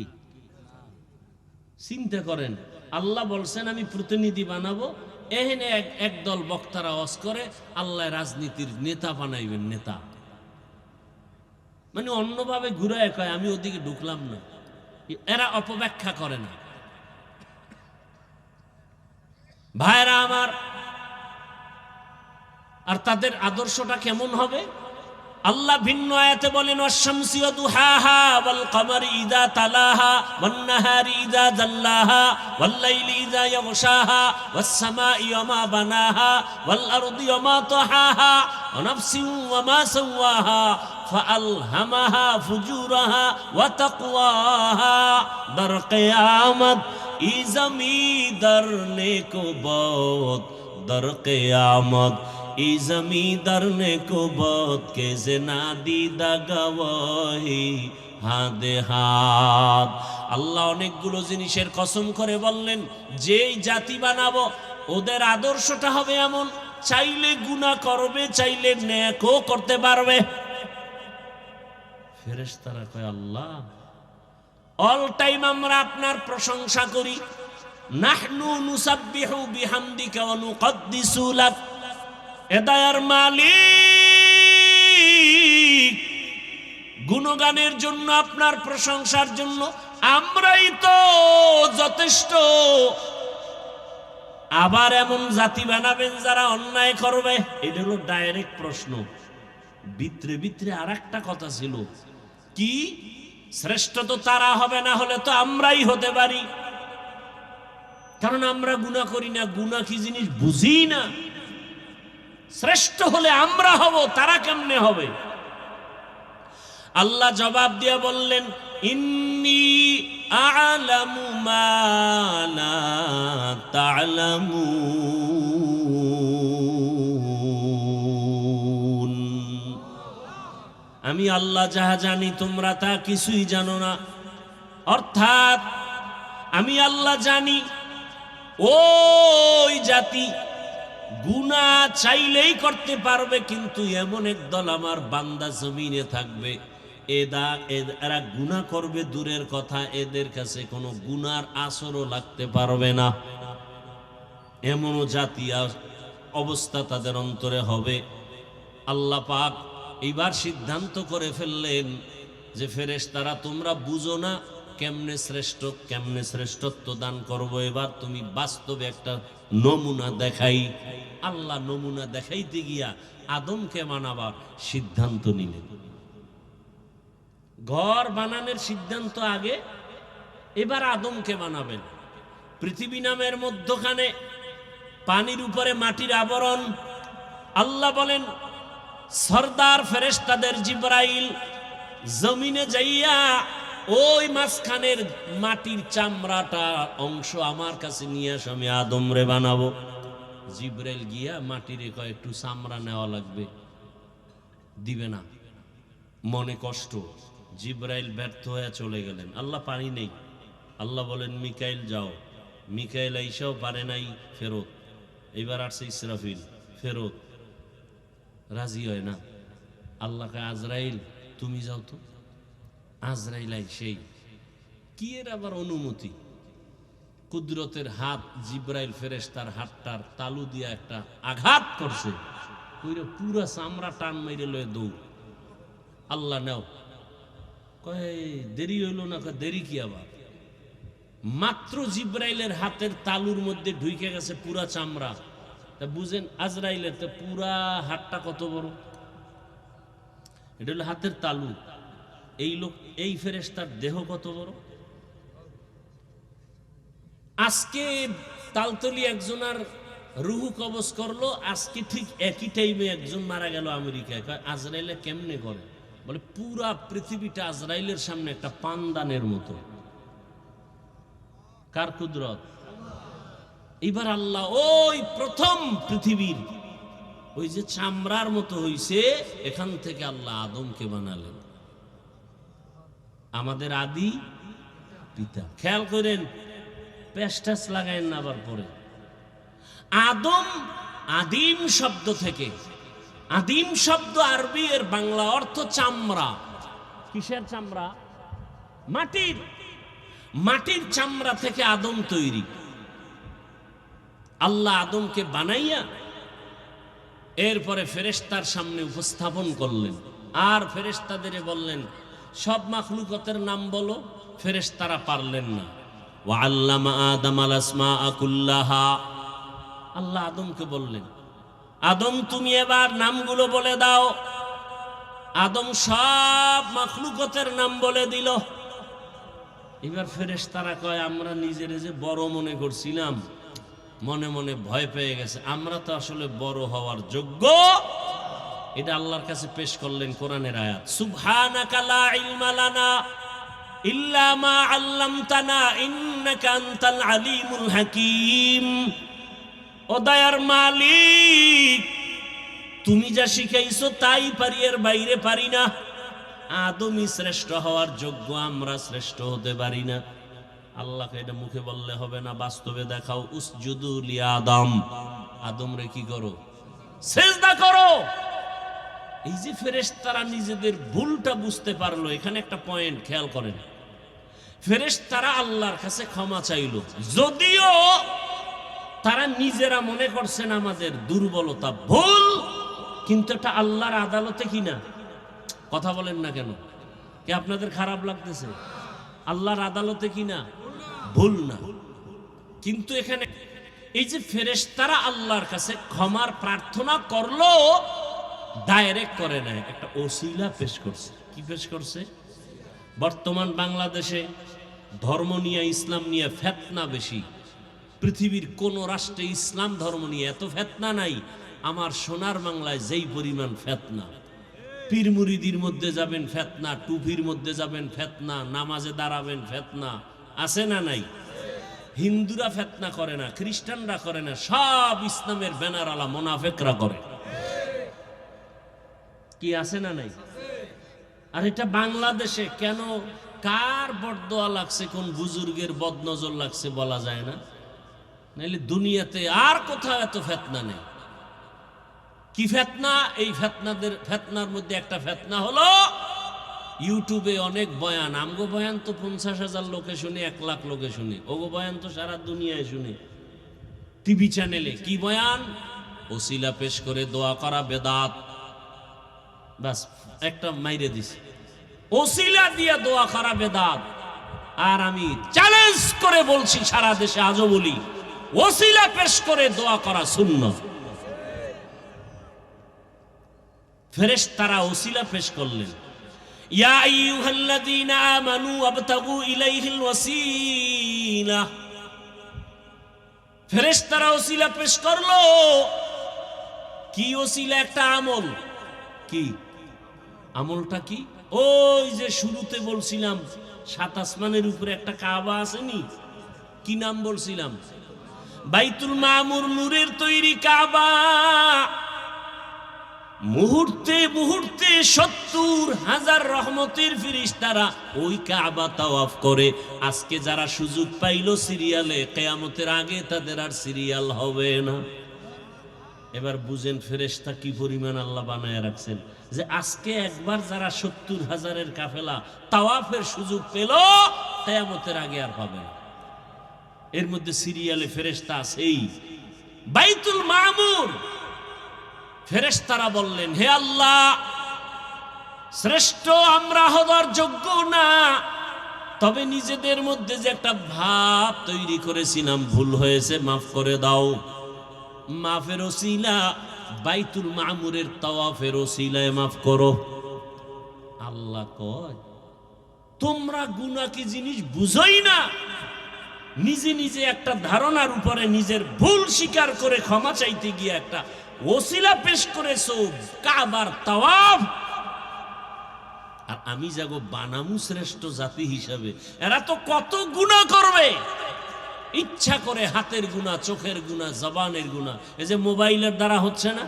চিন্তা করেন, আল্লাহ বলছেন আমি প্রতিনিধি বানাবো, এখানে একদল বক্তারা ওয়াজ করে আল্লাহ রাজনীতির নেতা বানাইবেন। নেতা মানে অন্যভাবে ঘুরায় কয় আমি ওদিকে ঢুকলাম না। এরা অপব্যাখ্যা করে না। ভাইরা আমার, আর তাদের আদর্শটা কেমন হবে? আল্লাহ ভিন্ন আয়াতে বলেন, ওয়াশ-শামসি ওয়া দুহাহা ওয়াল কমারি ইযা তালাহা ওয়ান নাহারি ইযা জাল্লাহা ওয়াল লাইলি ইযা ইয়াগশাহা ওয়াস সামাই ওয়া মা বানাহা ওয়াল আরদি ওয়া মা তাহাহা ওয়া নাফসিন ওয়া মা সাওয়াহা ফাআলহামাহা ফুজুরাহা ওয়া তাকওয়াহা। দর কিয়ামত ই জমিদার নেকো বহুত, দর কিয়ামত ই জমিদার ने को बहुत के जना दीदा गवाही হাদে হাত। আল্লাহ অনেকগুলো জিনিসের কসম করে বললেন, যেই জাতি বানাবো ওদের আদর্শটা হবে এমন, চাইলে গুনাহ করবে, চাইলে নেকও করতে পারবে। ফেরেশতারা কয়, আল্লাহ অল টাইম আমরা আপনার প্রশংসা করি, নাহনু নুসাব্বিহু বিহামদিকা ওয়া নুকদ্দিসু লাক। এদায়ার মালিক, গুণগানের জন্য, আপনার প্রশংসার জন্য আমরাই তো যথেষ্ট। আবার এমন জাতি বানাবেন যারা অন্যায় করবে? এটা হলো ডাইরেক্ট প্রশ্ন। ভিতরে ভিতরে আর একটা কথা ছিল, কি শ্রেষ্ঠ তো তারা হবে, না হলে তো আমরাই হতে পারি, কারণ আমরা গুনাহ করি না, গুনাহ কি জিনিস বুঝি না। শ্রেষ্ঠ হলে আমরা হব, তারা কেমনে হবে? আল্লাহ জবাব দিয়ে বললেন, ইন্নী আ'লামু মা লা তা'লামুন, আমি আল্লাহ যাহা জানি তোমরা তা কিছুই জানো না। অর্থাৎ আমি আল্লাহ জানি ওই জাতি গুনাহ চাইলেই করতে পারবে, কিন্তু এমন একদল আমার বান্দা জমিনে থাকবে, এরা গুনাহ করবে দূরের কথা, এদের কাছে কোনো গুনার আসরও লাগতে পারবে না। এমনও জাতি অবস্থা তাদের অন্তরে হবে। আল্লাহ পাক এইবার সিদ্ধান্ত করে ফেললেন যে ফেরেশতারা তোমরা বুঝো না কেমনে শ্রেষ্ঠত্ব দান করব, এবার তুমি বাস্তবে একটা নমুনা দেখাই। আল্লাহ নমুনা দেখাইতে গিয়া আদমকে মানাবার সিদ্ধান্ত নিলেন। ঘর বানানোর সিদ্ধান্ত আগে, এবার আদমকে বানাবেন। পৃথিবী নামের মধ্যখানে পানির উপরে মাটির আবরণ। আল্লাহ বলেন, সরদার ফেরেশতাদের জিবরাইল জমিনে যাইয়া ওই মাঝখানের মাটির চামড়াটা অংশ আমার কাছে নিয়ে আস, আমি আদম রে বানাবো। জিবরাইল গিয়া মাটির একটু চামড়া নেওয়া লাগবে, দিবে না, মনে কষ্ট। জিবরাইল ব্যর্থ হয়ে চলে গেলেন। আল্লাহ পানি নেই। আল্লাহ বলেন, মিকাইল যাও। মিকাইল আইসাও পারে নাই, ফেরত। এইবার আসছে ইসরাফিল, ফেরত। রাজি হয় না। আল্লাহকে, আজরাইল তুমি যাও তো। আজরাইল সেই কি এর আবার অনুমতি? কুদরতের হাত জিবরাইল ফেরেশতার হাতটার তালু দিয়া একটা আঘাত করছে, ওইটা পুরা চামড়া টান মেরে লয়ে দৌড়। আল্লাহ নেও। কয় দেরি হইল না? দেরি কি আবার? মাত্র জিবরাইলের হাতের তালুর মধ্যে ঢুকে গেছে পুরা চামড়া। তা বুঝেন আজরাইলের তো পুরা হাতটা কত বড়। এটা হলো হাতের তালু। এই লোক, এই ফেরেশতার দেহ কত বড়। আজকে তালতলি একজনের রুহু কবজ করলো, আজকে ঠিক একই টাইমে একজন মারা গেল আমেরিকায়। আজরাইলে কেমনে করে? বলে পুরা পৃথিবীটা আজরাইলের সামনে একটা পানদানের মতো। কার কুদরত? এবার আল্লাহ ওই প্রথম পৃথিবীর ওই যে চামড়ার মতো হইছে, এখান থেকে আল্লাহ আদমকে বানালেন, আমাদের আদি পিতা। খেয়াল করেন, পেস্টাস লাগায়েন না আবার পরে। আদম আদিম শব্দ থেকে, আদিম শব্দ আরবি, এর বাংলা অর্থ চামড়া। কিসের চামড়া? মাটির। মাটির চামড়া থেকে আদম তৈরি। আল্লাহ আদমকে বানাইয়া এরপরে ফেরেশতার সামনে উপস্থাপন করলেন, আর ফেরেশতাদের বললেন সব মাখলুকতের নাম বলো। ফেরেশতারা পারলেন না। ওয়া আল্লামা আদম আল আসমাআ কুল্লাহা, আল্লাহ আদমকে বললেন, আদম তুমি এবার নামগুলো বলে দাও। আদম সব মাখলুকতের নাম বলে দিল। এবার ফেরেশতারা কয়, আমরা নিজেরে যে বড় মনে করছিলাম, মনে মনে ভয় পেয়ে গেছে, আমরা তো আসলে বড় হওয়ার যোগ্য। এটা আল্লাহর কাছে পেশ করলেন কোরআনের আয়াত, সুবহানাকা লা ইলমা লানা ইল্লা মা আল্লামতানা ইন্নাকা আনতাল আলিমুল হাকীম। ও দয়ার মালিক, তুমি যা শিখাইছো তাই পারি, এর বাইরে পারি না। আদমই শ্রেষ্ঠ হওয়ার যোগ্য, আমরা শ্রেষ্ঠ হতে পারি না। আল্লাহকে এটা মুখে বললে হবে না, বাস্তবে দেখাও। উসজুদু লি আদম, আদম রে কি করো? সিজদা করো। এই যে ফেরেশতারা নিজেদের ভুলটা বুঝতে পারলো, এখানে একটা পয়েন্ট খেয়াল করেন। ফেরেশতারা আল্লাহর কাছে ক্ষমা চাইল, যদিও তারা নিজেরা মনে করছেন আমাদের দুর্বলতা, ভুল, কিন্তু এটা আল্লাহর আদালতে কিনা। কথা বলেন না কেন? কি আপনাদের খারাপ লাগতেছে? আল্লাহর আদালতে কিনা, ভুল না। কিন্তু এখানে এই যে ফেরেশতারা আল্লাহর কাছে ক্ষমার প্রার্থনা করলো, ডাইরেক্ট করে নাই, একটা ওসিলা পেশ করছে। কি পেশ করছে? বর্তমান বাংলাদেশে ধর্ম নিয়ে, ইসলাম নিয়ে ফেতনা বেশি। পৃথিবীর কোন রাষ্ট্রে ইসলাম ধর্ম নিয়ে এত ফেতনা নাই। আমার সোনার বাংলায় যেই পরিমাণ ফেতনা, পীর মুরিদির মধ্যে যাবেন ফেতনা, টুপির মধ্যে যাবেন ফেতনা, নামাজে দাঁড়াবেন ফেতনা, আছে না নাই? হিন্দুরা ফেতনা করে না, খ্রিস্টানরা করে না, সব ইসলামের ব্যানার আলা মোনাফেকরা করে। কি আছে না নাই? আর এটা বাংলাদেশে কেন, কার বরদোয়া লাগছে, কোন বুজুর্গের বদনজর লাগছে বলা যায় না। নাইলে দুনিয়াতে আর কোথাও এত ফেতনা নেই। কি ফেতনা? এই ফেতনার মধ্যে একটা ফেতনা হলো ইউটিউবে অনেক বয়ান। আমগো বয়ান তো 50,000 লোকে শুনে, 1 লাখ লোকে শুনে। ওগো বয়ান তো সারা দুনিয়ায় শুনে। টিভি চ্যানেলে কি বয়ান? ওসিলা পেশ করে দোয়া করা বেদাত। বাস একটা মাইরে দিছে, ওসিলা দিয়ে দোয়া করা বেদাত। আর আমি চ্যালেঞ্জ করে বলছি, সারা দেশে আজও বলি, ওসিলা পেশ করে দোয়া করা সুন্নাত। ফেরেশতারা ওসিলা পেশ করলেন, ইয়া আইয়ুহাল্লাযীনা আমানু আবতাগু ইলাইহিল ওয়াসিলা। ফেরেশতারা ওসিলা পেশ করলো। কি ওসিলা? একটা আমল। কি আমলটা? কি? ওই যে শুরুতে বলছিলাম 7 আসমানের উপরে একটা কাবা আসেনি? কি নাম বলছিলাম? বাইতুল মামুর, নূরের তৈরি কাবা। মুহূর্তে মুহূর্তে 70,000 রহমতের ফেরেশতারা ওই কাবা তাওয়াফ করে। আজকে যারা সুযোগ পাইল সিরিয়ালে, কিয়ামতের আগে তাদের আর সিরিয়াল হবে না। এবার বুঝেন ফেরেশতা কি পরিমাণ আল্লাহ বানায় রাখছেন, যে আজকে একবার যারা 70,000-এর কাফেলা তাওয়াফের সুযোগ পেল, কিয়ামতের আগে আর পাবে না। এর মধ্যে সিরিয়ালে ফেরেশতা আছেই। বাইতুল মামুর, ফেরেশতারা বললেন, হে আল্লাহ, শ্রেষ্ঠ আমরা হওয়ার যোগ্য না, তবে নিজেদের মধ্যে যে একটা ভাব তৈরি করেছিলাম, ভুল হয়েছে, মাফ করে দাও। মাফের ওসিলা বাইতুল মামুরের তাওয়াফের ওসিলায় মাফ করো। আল্লাহ কয়, তোমরা গুনাহ কি জিনিস বুঝোই না। নিজে নিজে একটা ধারণার উপরে নিজের ভুল স্বীকার করে ক্ষমা চাইতে গিয়ে একটা ওসিলা পেশ করেছো কাবার তাওয়াফ। আর আমি যাগো বানামু শ্রেষ্ঠ জাতি হিসাবে, এরা তো কত গুনাহ করবে, ইচ্ছা করে হাতের গুনাহ, চোখের গুনাহ, জবানের গুনাহ। এই যে মোবাইলের দ্বারা হচ্ছে না,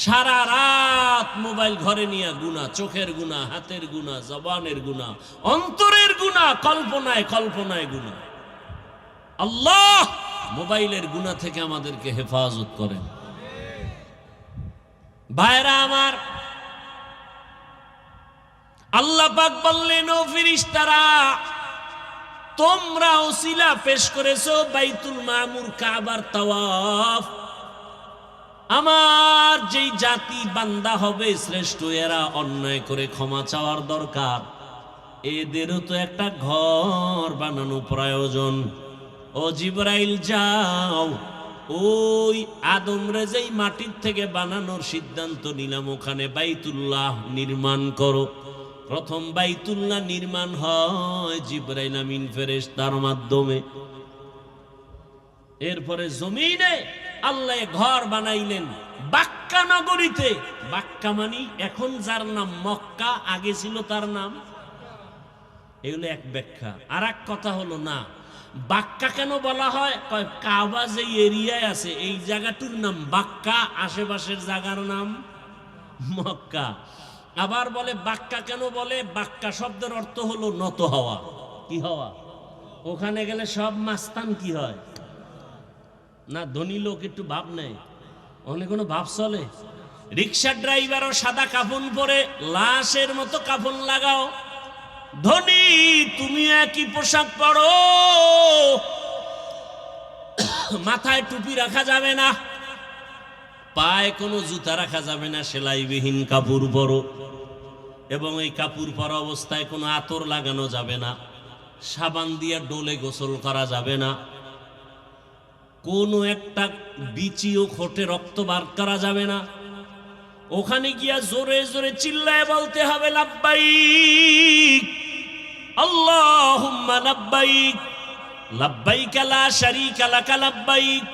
সারা রাত মোবাইল ঘরে নিয়ে গুনাহ, চোখের গুনাহ, হাতের গুনাহ, জবানের গুনাহ, অন্তরের গুনাহ, কল্পনায় কল্পনায় গুনাহ। আল্লাহ মোবাইলের গুনাহ থেকে আমাদেরকে হেফাজত করেন। ভাইরা আমার, আল্লাহ পাক বললেন, ও ফেরেশতারা, তোমরা ওসিলা পেশ করেছো বাইতুল মামুর কাবার তাওয়াফ। আমার যেই জাতি বান্দা হবে শ্রেষ্ঠ, এরা অন্যায় করে ক্ষমা চাওয়ার দরকার। এদেরও তো একটা ঘর বানানো প্রয়োজন। ও জিবরাইল যাও, ওই আদমরে যেই মাটির থেকে বানানোর সিদ্ধান্ত নিলাম ওখানে বাইতুল্লাহ নির্মাণ করো। প্রথম বাইতুল্লাহ নির্মাণ হয় জিবরাইল আমিন ফেরেশতার মাধ্যমে। এরপরে জমিনে আল্লাহ ঘর বানাইলেন বাক্কা নগরীতে। বাক্কা মানি এখন যার নাম মক্কা, আগে ছিল তার নাম। এগুলো এক ব্যাখ্যা। আর এক কথা হলো, না বাক্কা কেন বলা হয়? কাবা যে এরিয়ায় আছে এই জায়গাটার নাম বাক্কা, আশেপাশের জায়গার নাম মক্কা। আবার বলে বাক্কা কেন বলে? বাক্কা শব্দের অর্থ হলো নত হওয়া। কি হওয়া? ওখানে গেলে সব মাস্তান কি হয় না, ধনী লোক একটু ভাব নেই, অনেক কোনো ভাব চলে। রিক্সা ড্রাইভারও সাদা কাফন পরে লাশের মতো কাফন লাগাও। ধনী তুমি একই পোশাক পরো, মাথায় টুপি রাখা যাবে না, পায়ে কোনো জুতা রাখা যাবে না, সেলাইবিহীন কাপড় পরো। এবং এই কাপড় পরা অবস্থায় কোনো আতর লাগানো যাবে না, সাবান দিয়ে ডোলে গোসল করা যাবে না, কোনো একটা বিচিও খোটে রক্ত বার করা যাবে না। ওখানে গিয়া জোরে জোরে চিল্লায় বলতে হবে লাব্বাইক আল্লাহুম্মা লাব্বাইক লাব্বাইক লা শারীকা লাকা লাব্বাইক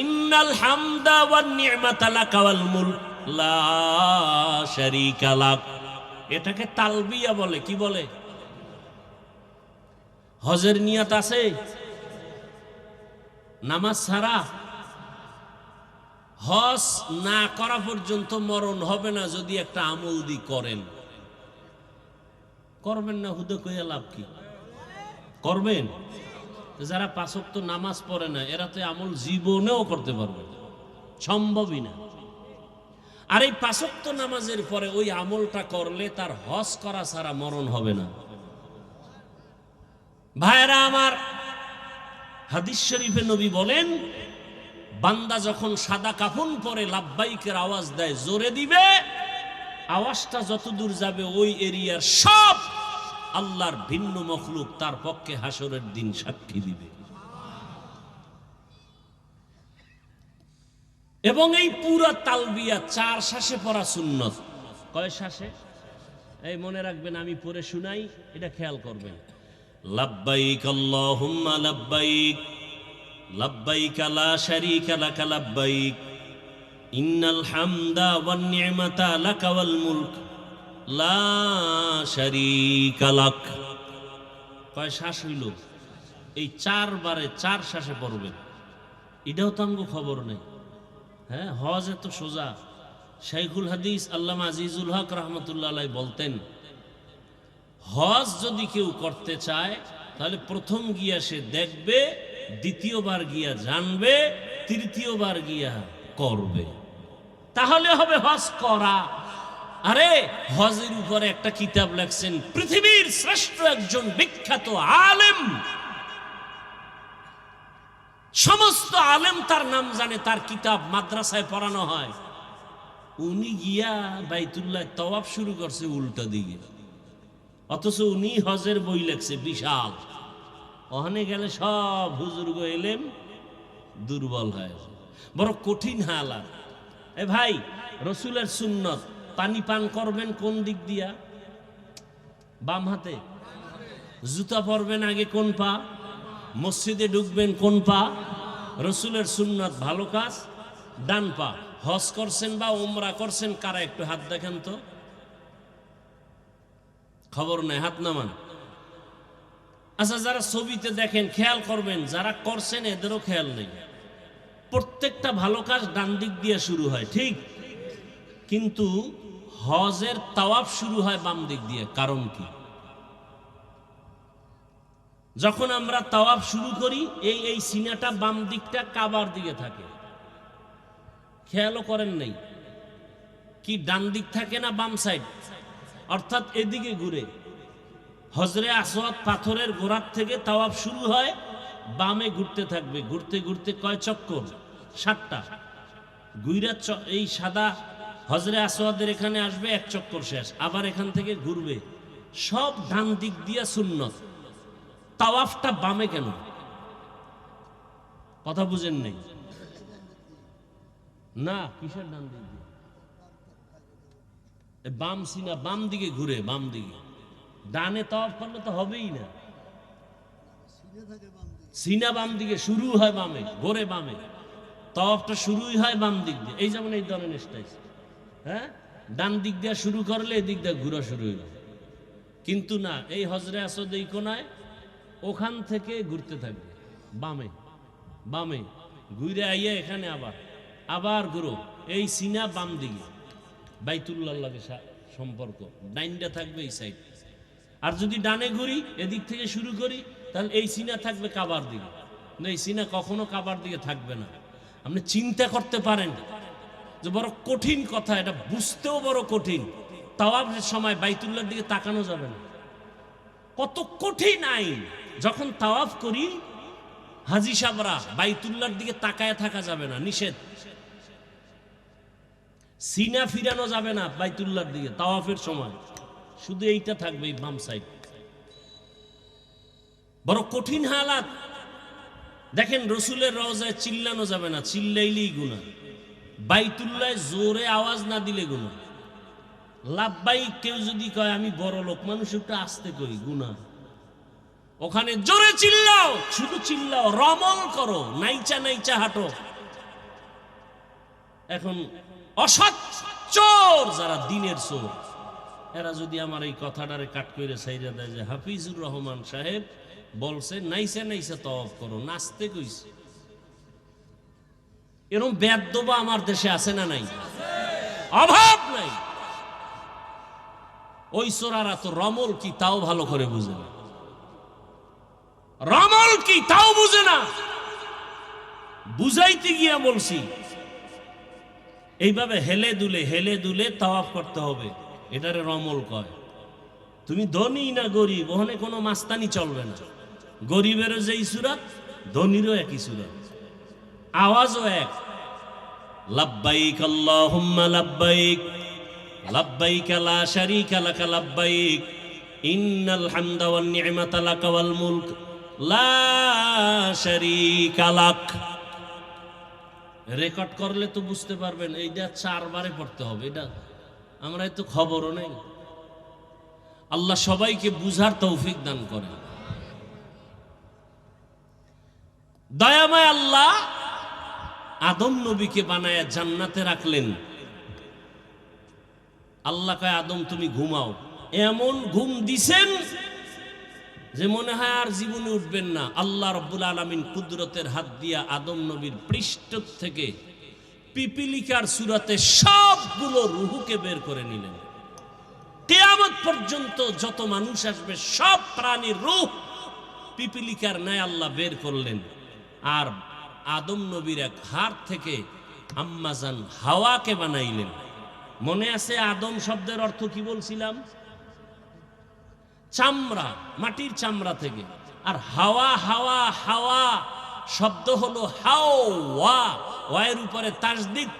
ইন্নাল হামদা ওয়ান নি'মাতা লাকা ওয়াল মুলক লা শারীকা লাক। এটাকে তালবিয়া বলে। কি বলে? হজের নিয়ত আছে, নামাজ ছাড়া হজ না করা পর্যন্ত মরণ হবে না যদি একটা আমল দি করেন। করবেন না হুদে কইয়া লাভ কি? করবেন। যারা পাঁচ ওয়াক্ত নামাজ পড়ে না এরা তো আমল জীবনেও করতে পারবে না, সম্ভবই না। আর এই পাঁচ ওয়াক্ত নামাজের পরে ওই আমলটা করলে তার হজ করা ছাড়া মরণ হবে না। ভাইরা আমার, হাদিস শরীফে নবী বলেন, বান্দা যখন সাদা কাফন পরে লাব্বাইকের আওয়াজ দেয়, জোরে দিবে, আওয়াজটা যতদূর যাবে ওই এরিয়ার সব আল্লাহর ভিন্ন মখলুক তার পক্ষে হাসরের দিন সাক্ষী দিবে। এবং এই পুরা তালবিয়া 4 শ্বাসে পড়া সুন্নত। কয় শ্বাসে? এই মনে রাখবেন, আমি পড়ে শুনাই, এটা খেয়াল করবেন। লাব্বাইক আল্লাহুম্মা লাব্বাইক লাব্বাইক লা শারীকা লাকা লাব্বাইক ইন্নাল হামদা ওয়ান নি'মাতা লাকা ওয়াল মুলক লা শারীকা লাক। কয় শ্বাস হইল? এই 4 বারে 4 শ্বাসে পড়বেন। এটাও তো আমগো খবর নেই। হ্যাঁ, হজ এত সোজা। শাইখুল হাদিস আল্লামা আজিজুল হক রহমতুল্লাহ আলাইহি বলতেন, হজ যদি কেউ করতে চায় তাহলে প্রথম গিয়া সে দেখবে, দ্বিতীয়বার গিয়া জানবে, তৃতীয়বার গিয়া করবে, তাহলে হবে হজ করা। আরে হজের উপরে একটা কিতাব লেখছেন পৃথিবীর শ্রেষ্ঠ একজন বিখ্যাত আলেম, সমস্ত আলেম তার নাম জানে, তার কিতাব মাদ্রাসায় পড়ানো হয়। উনি গিয়া বাইতুল্লাহ তওয়াফ শুরু করছে উল্টা দিকে, অথচ উনি হজের বই লেখছে বিশাল। ওখানে গেলে সব হুজুর্গ এলেম দুর্বল হয়, বড় কঠিন হালাত। এ ভাই, রসুলের সুন্নত, পানি পান করবেন কোন দিক দিয়া? বাম হাতে। জুতা পরবেন আগে কোন পা, মসজিদে ঢুকবেন কোন পা, রসুলের সুন্নাত ভালো কাজ ডান পা। হজ করছেন বা উমরা করছেন কারা একটু হাত দেখেন তো, খবর নেই, হাত নামান। আচ্ছা, যারা ছবিতে দেখেন খেয়াল করবেন, যারা করছেন এদেরও খেয়াল নেই। প্রত্যেকটা ভালো কাজ ডান দিক দিয়ে শুরু হয়, ঠিক, কিন্তু হজের তাওয়াফ শুরু হয় বাম দিক দিয়ে। কারণ কি? যখন আমরা তাওয়াফ শুরু করি এই সিনাটা বাম দিকটা কাবার দিকে থাকে, খেয়ালও করেন নাই কি? ডান দিক থাকে না বাম সাইড, অর্থাৎ এদিকে ঘুরে। হজরে আসওয়াদ পাথরের গোড়ার থেকে তাওয়াফ শুরু হয়, বামে ঘুরতে থাকবে, ঘুরতে ঘুরতে কয় চক্কর? 7টা। গুইরা এই সাদা হজরে আসওয়াদের এখানে আসবে, এক চক্কর শেষ, আবার এখান থেকে ঘুরবে। সব ডান দিক দিয়া সুন্নত। তাওয়াফটা বামে কেন? কথা বুঝেন নেই না? কিসের ডান দিক দিয়ে? বাম সিনা বাম দিকে ঘুরে, বাম দিকে। ডানে তাওয়াফ করলে তো হবেই না। সিনা বাম দিকে শুরু হয়, বামে ঘোরে, বামে তাওয়াফটা শুরুই হয় বাম দিক দিয়ে। এই যেমন এই ধরনের স্টাইল, হ্যাঁ, ডান দিক দিয়ে শুরু করলে এদিক দিয়ে ঘুরা শুরু হইল। কিন্তু না, এই হজরে আসওয়াদ এই কোনায়, ওখান থেকে ঘুরতে থাকবে বামে, বামে ঘুরে আইয়া এখানে আবার আবার ঘুরো। এই সিনা বাম দিকে, বাইতুল্লাহ লাগে সম্পর্ক, ডাইনটা থাকবে এই সাইড। আর যদি ডানে ঘুরি, এদিক থেকে শুরু করি, তাহলে এই সিনা থাকবে কাবার দিকে। এই সিনা কখনো কাবার দিকে থাকবে না। আপনি চিন্তা করতে পারেন যে বড় কঠিন কথা, এটা বুঝতেও বড় কঠিন। তাওয়াফের সময় বাইতুল্লাহর দিকে তাকানো যাবে না, কত কঠিন আইন। যখন তাওয়াফ করি হাজি সাহেবরা, বাইতুল্লাহর দিকে তাকায় থাকা যাবে না, নিষেধ। সিনা ফিরানো যাবে না বাইতুল্লাহর দিকে তাওয়াফের সময়, শুধু এইটা থাকবে, এই বাম সাইড। বড় কঠিন হালাত। দেখেন, রসুলের রওজায় চিল্লানো যাবে না, চিল্লাইলেই গুনাহ। বাইতুল্লাহ জোরে আওয়াজ না দিলে গুনাহ। লাব্বাইক কেউ যদি কয় আমি বড় লোক মানুষ, একটু আস্তে কই, গুনাহ। ওখানে জোরে চিল্লাও, শুধু চিল্লাও, রমল করো, নাইচা নাইচা হাঁটো। এখন অসৎ চোর, যারা দিনের চোর, এরা যদি আমার এই কথাটারে কাট করে সাইরা দেয় যে হাফিজুর রহমান সাহেব বলছে নাইসা নাইসা তাওয়াফ করো, নাচতে কইছে, এরকম বেয়াদবা আমার দেশে আছে না নাই? অভাব নাই। ওই চোরারা তো রমল কি তাও ভালো করে বুঝে না, রমল কি তাও বুঝে না। বুঝাইতে গিয়া বলছি এইভাবে হেলে দুলে তাওয়াফ করতে হবে, এটারে রমল কয়। তুমি ধনী না গরিব, ওখানে কোনো মাস্তানি চলবে না। গরিবেরও যেই সুরাত, ধনীরও একই সুরাত, আওয়াজও এক। লাব্বাইক আল্লাহুম্মা লাব্বাইক, লাব্বাইক লা শারীকা লাকা লাব্বাইক, ইন্নাল হামদা ওয়ান নি'মাতা লাকা ওয়াল মুলক লা শারীকা লাক। রেকর্ড করলে তো বুঝতে পারবেন, এইটা 4 বারে পড়তে হবে। এটা আমরা তো খবরও নেই। আল্লাহ সবাইকে বুঝার তৌফিক দান করেন। দয়াময় আল্লাহ আদম নবীকে বানায়া জান্নাতে রাখলেন। আল্লাহ কয় আদম তুমি ঘুমাও। এমন ঘুম দিছেন যে মনে হয় আর জীবনে উঠবেন না। আল্লাহ রাব্বুল আলামিন কুদরতের হাত দিয়া আদম নবীর পৃষ্ঠ থেকে পিপিলিকার সুরাতে সবগুলো রূহকে বের করে নিলেন। কিয়ামত পর্যন্ত যত মানুষ আসবে সব প্রাণীর রূহ পিপিলিকার ন্যায় আল্লাহ বের করলেন। আর আদম নবীর এক হাড় থেকে আম্মাজান হাওয়াকে বানাইলেন। মনে আছে আদম শব্দের অর্থ কি বলছিলাম? চামড়া, মাটির চামড়া থেকে। আর হাওয়া হাওয়া হাওয়া শব্দ হলো হাওয়া, ওয়ের উপরে তাসদিদ।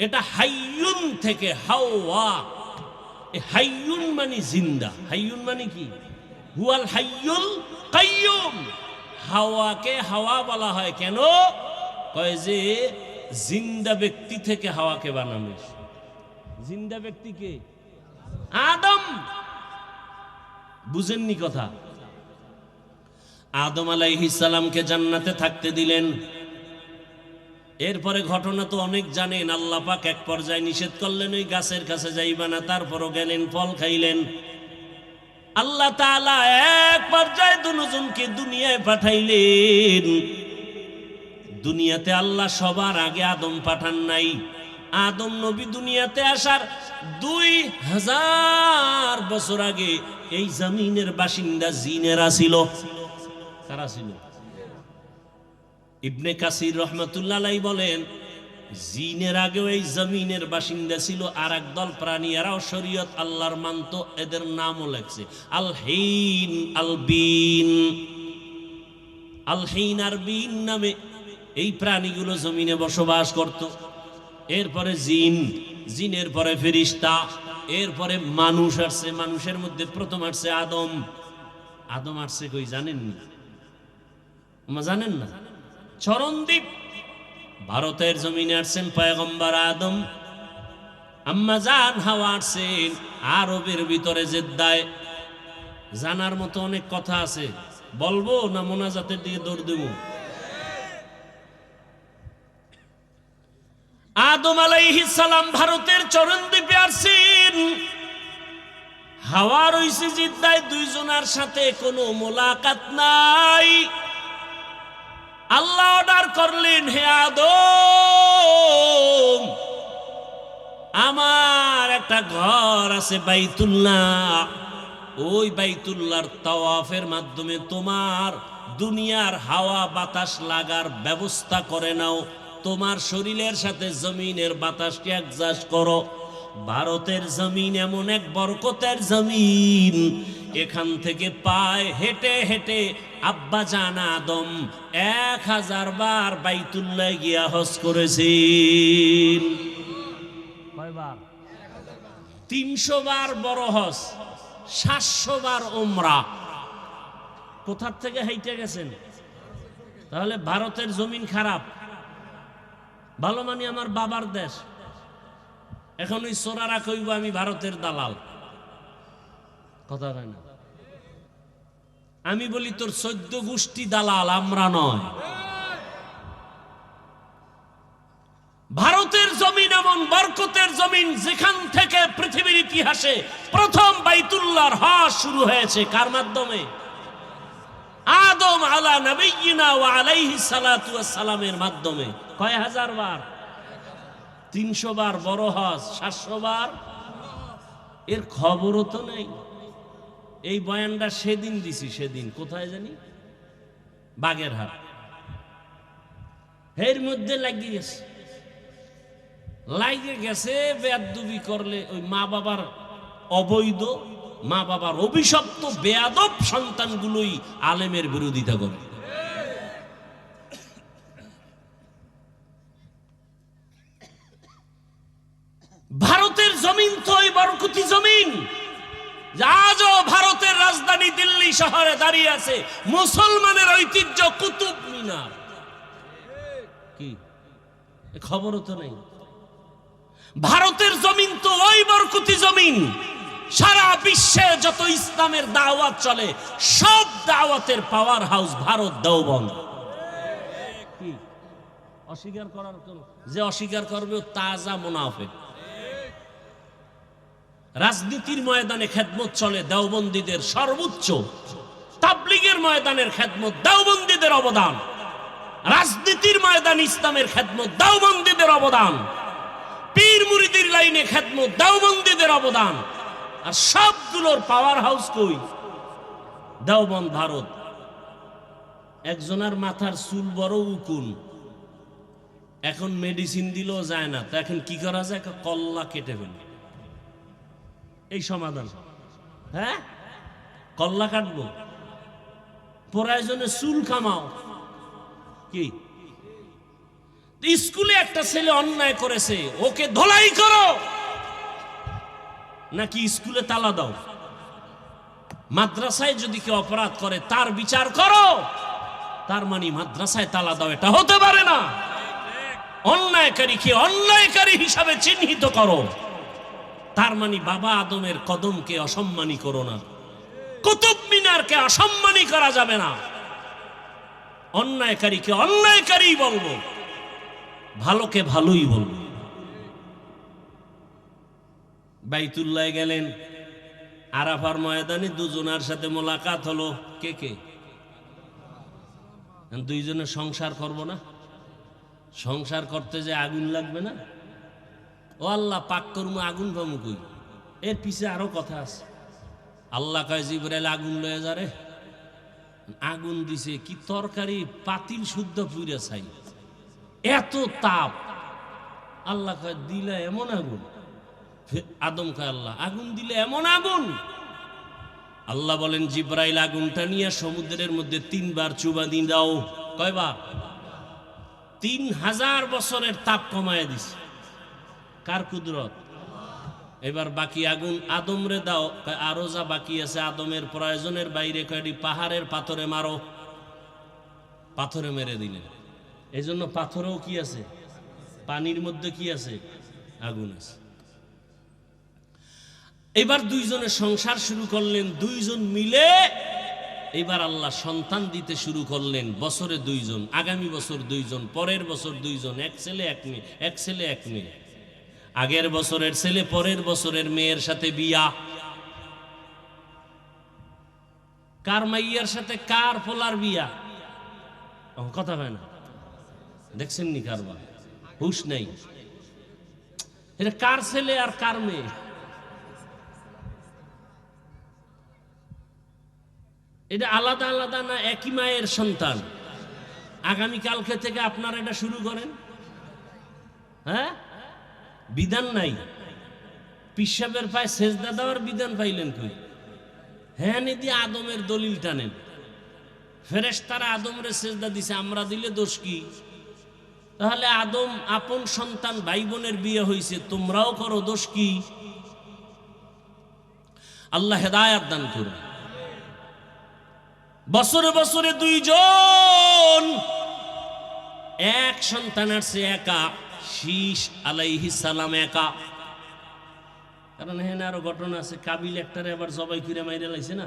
এটা হাইয়ুন থেকে হাওয়া। হাইয়ুন মানে জিন্দা। হাইয়ুন মানে কি? হুয়াল হাইয়ুল কাইয়ুম। হাওয়াকে হাওয়া বলা হয় কেন? কয় যে জিন্দা ব্যক্তি থেকে হাওয়াকে বানানো। জিন্দা ব্যক্তিকে আদম। বুঝেননি কথা? আদম আলাইহিস সালামকে জান্নাতে থাকতে দিলেন। এরপরে ঘটনা তো অনেক জানেন। আল্লাহ পাক এক পর্যায়ে নিষেধ করলেন, ওই গাছের কাছে যাইবা না। তারপরও গেলেন, ফল খাইলেন। আল্লাহ তাআলা এক পর্যায়ে দুজনকে দুনিয়ায় পাঠাইলেন। দুনিয়াতে আল্লাহ সবার আগে আদম পাঠান নাই। আদম নবী দুনিয়াতে আসার 2000 বছর আগে এই জমিনের বাসিন্দা জিনেরা ছিল। কারা ছিল? ইবনে কাসির রহমাতুল্লাহ আলাইহি বলেন, জিনের আগেও এই জমিনের বাসিন্দা ছিল আর একদল প্রাণী, এরাও শরীয়ত আল্লাহর মানত। এদের নামও লেখছে আল হিন আল বিন। আল হিন আর বিন নামে এই প্রাণীগুলো জমিনে বসবাস করত। এরপরে জিন, জিনের পরে ফেরেশতা, এরপরে মানুষ আসছে। মানুষের মধ্যে প্রথম আসছে আদম। আদম আসছে কই জানেন না? জানেন না? চরণদ্বীপ ভারতের জমিনে আসছেন পয়গম্বর আদম। আম্মা জান হাওয়া আসছেন আরবের ভিতরে জেদ্দায়। জানার মতো অনেক কথা আছে, বলবো না মোনাজাতের দিকে দৌড় দেব? আদম আলাইহিস সালাম ভারতের চরণদ্বীপে আসছেন। হাওয়া রইছে জিদ্দায়, দুইজনের সাথে কোনো মোলাকাত নাই। আল্লাহ অর্ডার করলেন, হে আদম, আমার একটা ঘর আছে বাইতুল্লাহ, ওই বাইতুল্লাহর তাওয়াফের মাধ্যমে তোমার দুনিয়ার হাওয়া বাতাস লাগার ব্যবস্থা করে নাও। তোমার শরীরের সাথে জমিনের বাতাসকে অ্যাডজাস্ট করো। ভারতের জমিন এমন এক বরকতের জমিন, এখান থেকে পায়ে হেঁটে হেঁটে আব্বা জান আদম 1000 বার বাইতুল্লাহ গিয়া হজ করেছেন। কয়বার? 300 বার বড় হজ, 700 বার উমরা। কোথার থেকে হেঁটে গেছেন? তাহলে ভারতের জমিন খারাপ? ভালো মানে আমার বাবার দেশ। এখন ওই সোরারা কইব আমি ভারতের দালাল, কথা হয় না। আমি বলি তোর 14 গোষ্ঠী দালাল, আমরা নয়। ভারতের জমিন এমন বরকতের জমিন, যেখান থেকে পৃথিবীর ইতিহাসে প্রথম বাইতুল্লাহর হজ শুরু হয়েছে। কার মাধ্যমে? আদম আলা নবিয়িনা ওয়া আলাইহিস সালাতু ওয়াস সালামের মাধ্যমে। কয় হাজার বার? 300 বার বড় হজ, 700 বার। এর খবরও তো নেই। এই বয়ানটা সেদিন দিছি, সেদিন কোথায় জানি, বাগেরহাট। এর মধ্যে লাগিয়ে গেছে, লাগে গেছে বেয়াদবি করলে ওই মা বাবার অবৈধ, মা বাবার অভিশপ্ত বেয়াদব সন্তানগুলোই আলেমের বিরোধিতা করে। ভারতের জমিন তো ওই বরকতি জমিন। আজও ভারতের রাজধানী দিল্লি শহরে দাঁড়িয়ে আছে মুসলমানের ঐতিহ্য কুতুব মিনার। কি খবরও তো নেই। ভারতের জমিন তো ওই বরকতি জমিন, সারা বিশ্বে যত ইসলামের দাওয়াত চলে সব দাওয়াতের পাওয়ার হাউস ভারত দেওবন্দ। কি অস্বীকার করার কোন, যে অস্বীকার করবে ও তাজা মুনাফিক। রাজনীতির ময়দানে খেদমত চলে দেওবন্দীদের সর্বোচ্চ, তাবলীগের ময়দানের খেদমত দেওবন্দীদের অবদান, রাজনীতির ময়দান ইসলামের খেদমত দেওবন্দীদের অবদান, পীর মুরিদির লাইনে খেদমত দেওবন্দীদের অবদান। আর সবগুলোর পাওয়ার হাউস কই? দেওবন্দ, ভারত। একজনের মাথার চুল বড় উকুন, এখন মেডিসিন দিলেও যায় না, তা এখন কি করা যায়? কল্লা কেটে ফেলে এই সমাধান। হ্যাঁ, কল্লা কাটবো, প্রয়োজনে চুল কামাও। কি স্কুলে একটা ছেলে অন্যায় করেছে, ওকে ধোলাই করো, নাকি স্কুলে তালা দাও? মাদ্রাসায় যদি কেউ অপরাধ করে তার বিচার করো, তার মানে মাদ্রাসায় তালা দাও? এটা হতে পারে না। অন্যায়কারীকে অন্যায়কারী হিসাবে চিহ্নিত করো, তার মানে বাবা আদমের কদমকে অসম্মানী করো না। কত অন্যায়কারকে অসম্মানী করা যাবে না, অন্যায়কারীকে অন্যায়কারী বলবো, ভালোকে ভালোই বলবো। বাইতুল্লাহ গেলেন, আরাফার ময়দানে দুজনের সাথে মোলাকাত হলো। কে কে? দুইজনে সংসার করব না? সংসার করতে যে আগুন লাগবে না? ও আল্লাহ, পাক করবো, আগুন পাবো কই? এর পিছে আরো কথা আছে। আল্লাহ কয় জিবরাইল আগুন লয়ে যারে। আগুন দিছে, কি তরকারি পাতিল শুদ্ধ পুইরা ছাই, এত তাপ। আল্লাহ কয় দিলে এমন আগুন। আদম কয় আল্লাহ আগুন দিলে এমন আগুন? আল্লাহ বলেন জিবরাইল আগুনটা নিয়ে সমুদ্রের মধ্যে 3 বার চুবা দিয়ে দাও। কয়বার? 3000 বছরের তাপ কমায় দিছে। কার কুদরত? এবার বাকি আগুন আদম রে দাও। আরো যা বাকি আছে আদমের প্রয়োজনের বাইরে কয়টি পাহাড়ের পাথরে মারো। পাথরে মেরে দিলেন। এই জন্য পাথরেও কি আছে? পানির মধ্যে কি আছে? আগুন আছে। এবার দুইজনে সংসার শুরু করলেন, দুইজন মিলে এবার আল্লাহ সন্তান দিতে শুরু করলেন। বছরে 2 জন, আগামী বছর 2 জন, পরের বছর 2 জন, এক ছেলে এক মেয়ে, এক ছেলে এক মেয়ে। আগের বছরের ছেলে পরের বছরের মেয়ের সাথে বিয়া। কার মাইয়ার সাথে কার পোলার বিয়া? কথা হয় না, দেখছেন নি? কারবার হুশ নাই। এটা কার ছেলে আর কার মেয়ে? এটা আলাদা আলাদা না একই মায়ের সন্তান? আগামীকালকে থেকে আপনারা এটা শুরু করেন। হ্যাঁ, বিধান নাই। পিসাবের পায়ে সেজদা দেওয়ার বিধান পাইলেন কই? হ্যাঁ, নিদি আদমের দলিল টানেন। ফেরেশতারা আদমরে সেজদা দিছে, আমরা দিলে দোষ কি? তাহলে আদম আপন সন্তান ভাই বোনের বিয়ে হয়েছে, তোমরাও করো, দোষ কি? আল্লাহ হেদায়াত দান করুন। বছরে বছরে 2 জন, এক সন্তান আসছে একা, শীষ আলাইহিস সালাম একা। কারণ হ্যাঁ আরো ঘটনা আছে। কাবিল একটারে আবার জবাই করে মাইরে লাইছে না,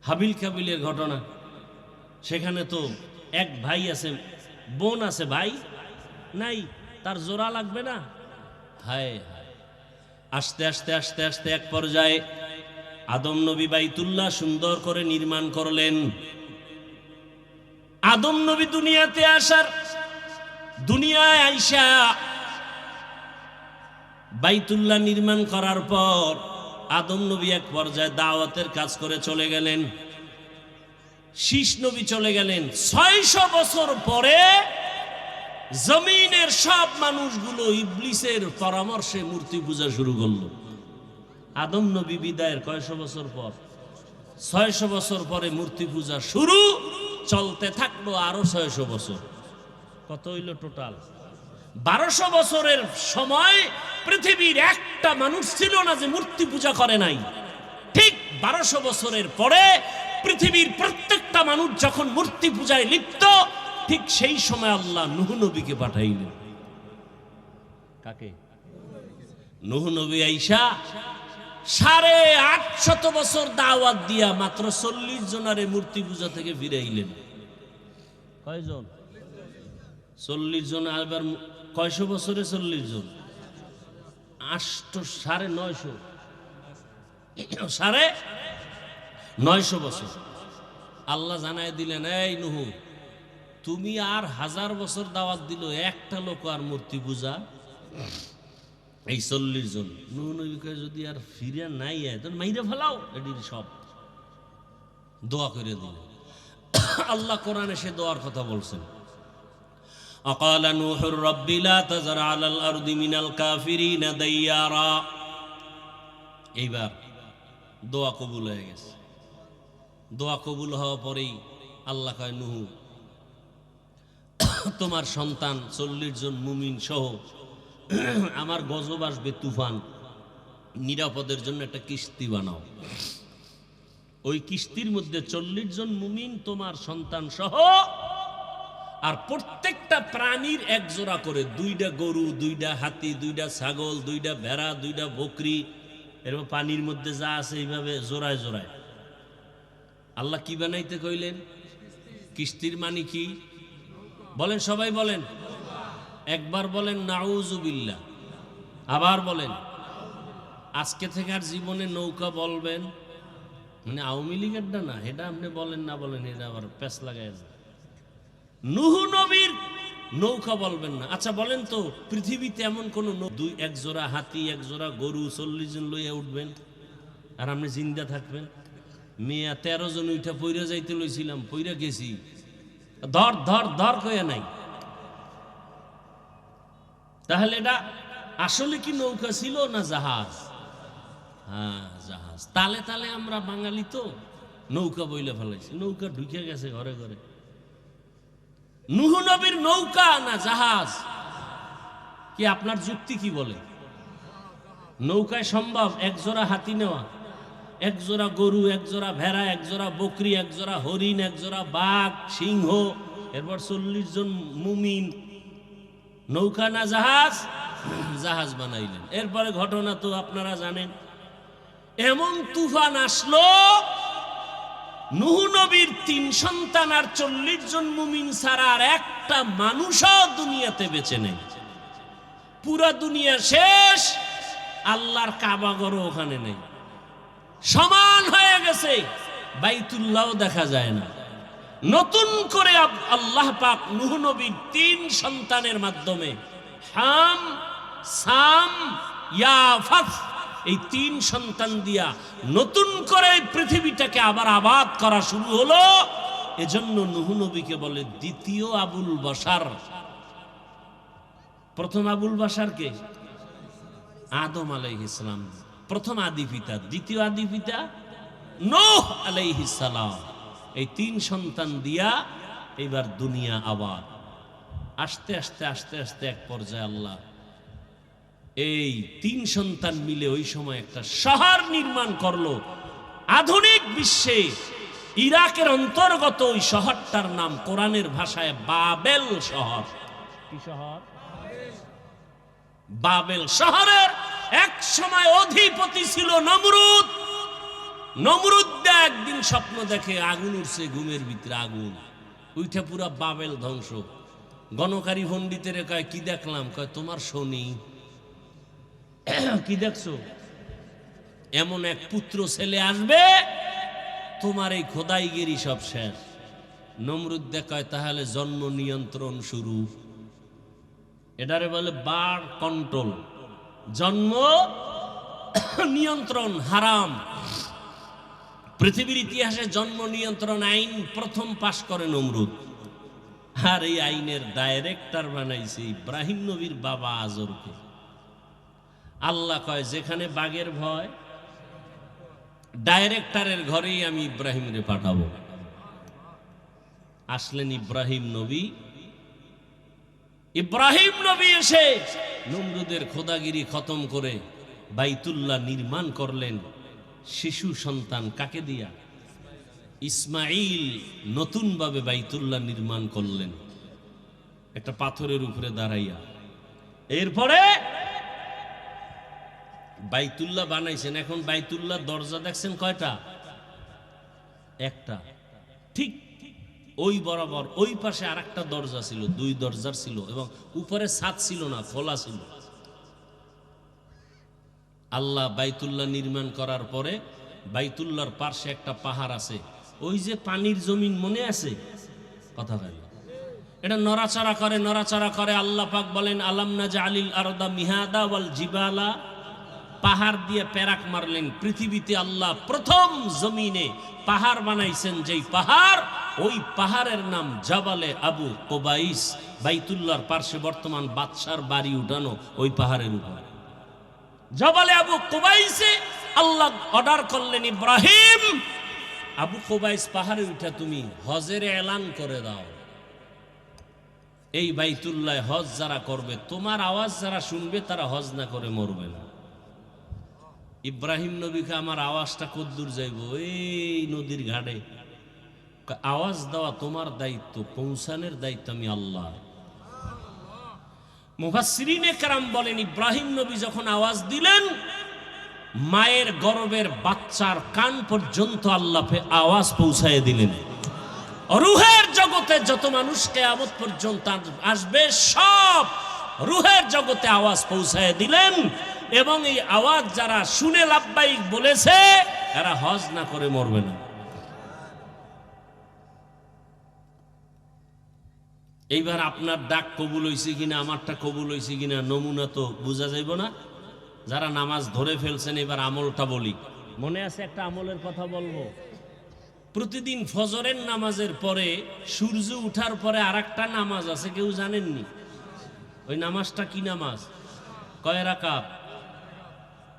হাবিল কাবিলের ঘটনা। সেখানে তো এক ভাই আছে, বোন আছে, ভাই নাই, তার জোড়া লাগবে না। হায় হায়, আস্তে আস্তে আস্তে আস্তে এক পর্যায়ে আদম নবী বাইতুল্লাহ সুন্দর করে নির্মাণ করলেন। আদম নবী দুনিয়াতে আসার, দুনিয়ায় আইসা বাইতুল্লাহ নির্মাণ করার পর আদম নবী এক পর্যায়ে দাওয়াতের কাজ করে চলে গেলেন। শীষ নবী চলে গেলেন। 600 বছর পরে জমিনের সব মানুষগুলো ইবলিসের পরামর্শে মূর্তি পূজা শুরু করলো। আদম নবী বিদায়ের কয়শো বছর পর? 600 বছর পরে মূর্তি পূজা শুরু, চলতে থাকলো আরো 600 বছর। কত হইল টোটাল? 1200 বছরের সময় পৃথিবীর একটা মানুষ ছিল না যে মূর্তি পূজা করে নাই। ঠিক 1200 বছরের পরে পৃথিবীর প্রত্যেকটা মানুষ যখন মূর্তি পূজায় লিপ্ত, ঠিক সেই সময় আল্লাহ নূহ নবীকে পাঠাইলেন। কাকে? নূহ নবী আইসা 850 বছর দাওয়াত দিয়া মাত্র 40 জনারে মূর্তি পূজা থেকে ফিরাইলেন। কয়জন? 40 জন। আবার কয়শো বছরে 40 জন? 950 950 বছর। আল্লাহ জানায় দিলেন, এই নূহ, তুমি আর 1000 বছর দাওয়াত দিল, একটা লোক আর মূর্তি পূজা। এই 40 জন। নূহ নবী কয় যদি আর ফিরে নাই তখন মাইরে ফেলাও, এটির সব দোয়া করে দিলেন। আল্লাহ কোরআনে সে দোয়ার কথা বলছেন। أقال نوح رب لا تذر على الأرض من الكافرين ديارا। এইবার দোয়া কবুল হয়ে গেছে। দোয়া কবুল হওয়া পরেই আল্লাহ কয়, নূহ, তোমার সন্তান 40 জন মুমিন সহ আমার গজব আসবে, তুফান, নিরাপদের জন্য একটা কিস্তি বানাও। ওই কিস্তির মধ্যে 40 জন মুমিন, তোমার সন্তান সহ, আর প্রত্যেকটা প্রাণীর 1 জোড়া করে, 2টা গরু, 2টা হাতি, 2টা ছাগল, 2টা ভেড়া, 2টা বকরি, এরকম পানির মধ্যে যা আছে এইভাবে জোড়ায় জোড়ায় আল্লাহ কি বানাইতে কইলেন? কিস্তির মানে কি বলেন, সবাই বলেন, একবার বলেন নাউজুবিল্লাহ, আবার বলেন। আজকে থেকে আর জীবনে নৌকা বলবেন মানে আওয়ামী লীগেরটা না, এটা আপনি বলেন না বলেন, এটা আবার প্যাঁচ লাগায় যায়। নূহ নবীর নৌকা বলবেন না। আচ্ছা বলেন তো, পৃথিবীতে এমন কোন এক জোড়া হাতি, এক জোড়া গরু 40 জন লইয়া উঠবেন আর আপনি জিন্দা থাকবেন? মেয়া 13 জন উঠা পইরা যাইতে লইছিলাম, পইরা গেছি, ধর ধর ধর কইয়া নাই। তাহলে এটা আসলে কি নৌকা ছিল না জাহাজ? হ্যাঁ জাহাজ। তালে তালে আমরা বাঙালি তো নৌকা বইলে ফেলাইছি, নৌকা ঢুকে গেছে ঘরে ঘরে। নূহ নবীর নৌকা না জাহাজ? কি আপনার যুক্তি কি বলে? নৌকায় সম্ভব এক জোড়া হাতি নেওয়া, এক জোড়া গরু, এক জোড়া ভেড়া, এক জোড়া বকরি, এক জোড়া হরিণ, এক জোড়া বাঘ, সিংহ, এরপর 40 জন মুমিন। নৌকা না জাহাজ? জাহাজ বানাইলেন। এরপরে ঘটনা তো আপনারা জানেন, এমন তুফান আসলো, নূহ নবীর 3 সন্তান আর 40 জন মুমিন ছাড়া আর একটা মানুষও দুনিয়াতে বেঁচে নেই। পুরা দুনিয়া শেষ, আল্লাহর কাবাঘরও ওখানে নেই, সমান হয়ে গেছে, বাইতুল্লাহও দেখা যায় না। নতুন করে আল্লাহ পাক নূহ নবীর 3 সন্তানের মাধ্যমে হাম, সাম, ইয়াফাস, এই 3 সন্তান দিয়া নতুন করে পৃথিবীটাকে আবার আবাদ করা শুরু হলো। এজন্য নূহ নবীকে বলে দ্বিতীয় আবুল বাশার। প্রথম আবুল বাশার কে? আদম আলাইহিস সালাম, প্রথম আদি পিতা। দ্বিতীয় আদি পিতা নূহ আলাইহিস সালাম। এই 3 সন্তান দিয়া এবার দুনিয়া আবাদ। আস্তে আস্তে আস্তে আস্তে এক পর্যায়ে আল্লাহ এই 3 সন্তান মিলে ওই সময় একটা শহর নির্মাণ করলো। আধুনিক বিশ্বে ইরাকের অন্তর্গত ওই শহরটার নাম কোরআনের ভাষায় বাবেল শহর। কি শহর? বাবেল শহরের এক সময় অধিপতি ছিল নমরুদ। নমরুদ একদিন স্বপ্ন দেখে আগুন উঠছে, ঘুমের ভিতরে আগুন উঠে পুরা বাবেল ধ্বংস। গণকারী পণ্ডিতের কয় কি দেখলাম? কয় তোমার শনি। কি দেখছো? এমন এক পুত্র ছেলে আসবে, তোমার এই খোদাইগিরি সব শেষ। নমরুদ দেখায় তাহলে জন্ম নিয়ন্ত্রণ শুরু। এটারে বলে বার্থ কন্ট্রোল, জন্ম নিয়ন্ত্রণ হারাম। পৃথিবীর ইতিহাসে জন্ম নিয়ন্ত্রণ আইন প্রথম পাশ করে নমরুদ, আর এই আইনের ডাইরেক্টর বানাইছে ইব্রাহিম নবীর বাবা আজরকে। আল্লাহ কয় যেখানে বাঘের ভয়, ডাইরেক্টরের ঘরেই আমি ইব্রাহিমরে পাঠাবো। আসলেন ইব্রাহিম নবী। ইব্রাহিম নবী এসে নমরুদের খোদাগিরি খতম করে বাইতুল্লাহ নির্মাণ করলেন। শিশু সন্তান কাকে দিয়া? ইসমাইল নতুন ভাবে বাইতুল্লাহ নির্মাণ করলেন একটা পাথরের উপরে দাঁড়াইয়া। এরপরে বাইতুল্লাহ বানাইছেন। এখন বাইতুল্লাহ দরজা দেখছেন কয়টা? একটা। ঠিক ওই বরাবর ওই পাশে আরেকটা দরজা ছিল, 2 দরজার ছিল, এবং উপরে ছাদ ছিল না, খোলা ছিল। আল্লাহ বাইতুল্লাহ নির্মাণ করার পরে বাইতুল্লাহর পাশে একটা পাহাড় আছে, ওই যে পানির জমিন মনে আছে? কথা বলে এটা নড়াচড়া করে, নড়াচড়া করে। আল্লাহ পাক বলেন আলাম নাজআলিল আরদা মিহাদা ওয়াল জিবালা, পাহাড় দিয়ে পেরাক মারলেন। পৃথিবীতে আল্লাহ প্রথম জমিনে পাহাড় বানাইছেন, যেই পাহাড়, ওই পাহাড়ের নাম জাবালে আবু কুবাইস। বাইতুল্লাহর পাশে বর্তমান বাদশার বাড়ি উঠানো ওই পাহাড়ের উপর জাবালে আবু কুবাইসে আল্লাহ অর্ডার করলেন ইব্রাহিম, আবু কুবাইস পাহাড়ে উঠা তুমি হজের এলান করে দাও। এই বাইতুল্লাহ হজ যারা করবে, তোমার আওয়াজ যারা শুনবে তারা হজ না করে মরবে না। ইব্রাহিম নবীকে আমার আওয়াজটা কদ্দূর যাইব? এই নদীর ঘাটে। আওয়াজ দেওয়া তোমার দায়িত্ব, পৌঁছানোর দায়িত্ব আমি আল্লাহ। মুফাসসিরিনে কেরাম বলেন ইব্রাহিম নবী যখন আওয়াজ দিলেন, মায়ের গর্ভের বাচ্চার কান পর্যন্ত আল্লাহ আওয়াজ পৌঁছায় দিলেন। রুহের জগতে যত মানুষ কিয়ামত পর্যন্ত আসবে সব রুহের জগতে আওয়াজ পৌঁছায় দিলেন, এবং এই আওয়াজ যারা শুনে লাব্বাইক বলেছে এরা হজ না করে মরবে না। এইবার আপনার ডাক কবুল হয়েছে কিনা, আমারটা কবুল হয়েছে কিনা নমুনা তো বোঝা যাইব না। যারা নামাজ ধরে ফেলছেন এবার আমলটা বলি। মনে আছে একটা আমলের কথা বলবো। প্রতিদিন ফজরের নামাজের পরে সূর্য উঠার পরে আরেকটা নামাজ আছে, কেউ জানেননি? ওই নামাজটা কি নামাজ? কয় রাকাত?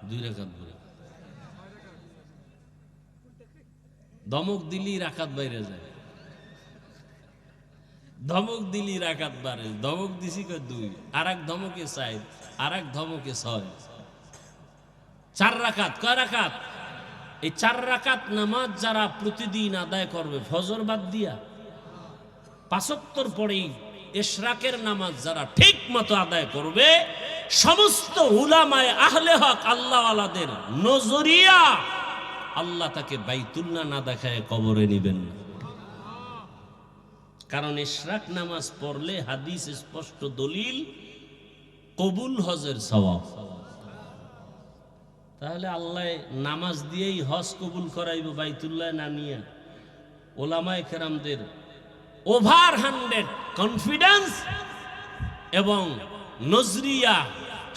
2 রাকাত। ধমক দিলি রাকাত বাইরে যায়, ধমক দিলি রাকাত বাড়ে। ধমক দিছি কয় 2, আর এক ধমকে 4, আর এক ধমকে 6। 4 রাকাত। কয় রাকাত? এই 4 রাকাত নামাজ যারা প্রতিদিন আদায় করবে ফজর বাদ দিয়া, 5 ওয়াক্তর পরেই ইশরাকের নামাজ যারা ঠিক মতো আদায় করবে, সমস্ত উলামায়ে আহলে হক আল্লাহওয়ালাদের নজরিয়া আল্লাহ তাকে বাইতুল্লাহ না দেখায় কবরে নিবেন না। কারণ ইশরাক নামাজ পড়লে হাদিস স্পষ্ট দলিল কবুল হজের সওয়াব। তাহলে আল্লাহ নামাজ দিয়েই হজ কবুল করাইব বাইতুল্লাহ না নিয়ে? ওলামায়ে কেরামদের ওভার 100 কনফিডেন্স এবং নজরিয়া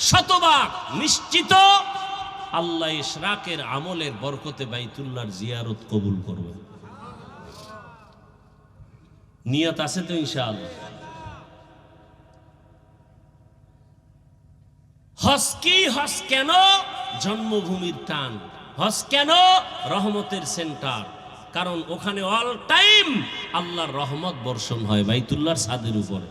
শতভাগ নিশ্চিত আল্লাহ ইশরাকের আমলের বরকতে বাইতুল্লাহর জিয়ারত কবুল করবেন। নিয়ত আছে তো ইনশাআল্লাহ? হজ কি? হজ কেন? জন্মভূমির টান। হজ কেন? রহমতের সেন্টার। কারণ ওখানে অল টাইম আল্লাহর রহমত বর্ষণ হয় বাইতুল্লাহর ছাদের উপরে,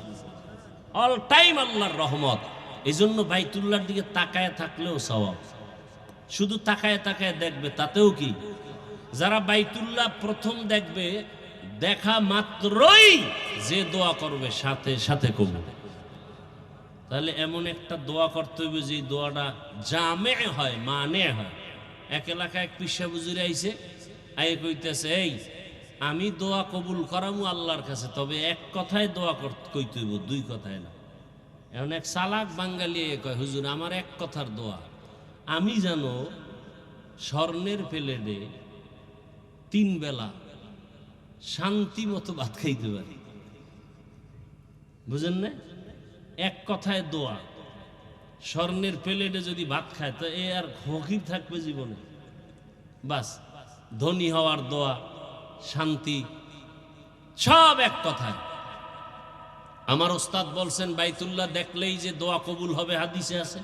অল টাইম আল্লাহর রহমত। এই জন্য বাইতুল্লাহর দিকে তাকায় থাকলেও সওয়াব। শুধু তাকায় তাকায় দেখবে তাতেও কি? যারা বাইতুল্লাহ প্রথম দেখবে, দেখা মাত্রই যে দোয়া করবে সাথে সাথে কবুল। তাহলে এমন একটা দোয়া করতে হবে যে দোয়াটা জামে হয়, মানে হয়। এক এলাকায় এক পিসা বুজুরে আইছে, আয়ে কইতেছে, এই আমি দোয়া কবুল করামু আল্লাহর কাছে, তবে এক কথায় দোয়া কইতে হইব, 2 কথায় না। এখন এক চালাক বাঙালি কয়, হুজুর আমার এক কথার দোয়া, আমি জানো স্বর্ণের প্লেটে 3 বেলা শান্তি মতো ভাত খাইতে পারি। বুঝেন না? এক কথায় দোয়া, স্বর্ণের প্লেটে যদি ভাত খায় তো এ আর ফকির থাকবে জীবনে? বাস, ধনী হওয়ার দোয়া, শান্তি, সব এক কথায়। আমার ওস্তাদ বলছেন বাইতুল্লাহ দেখলেই যে দোয়া কবুল হবে হাদিসে আছে।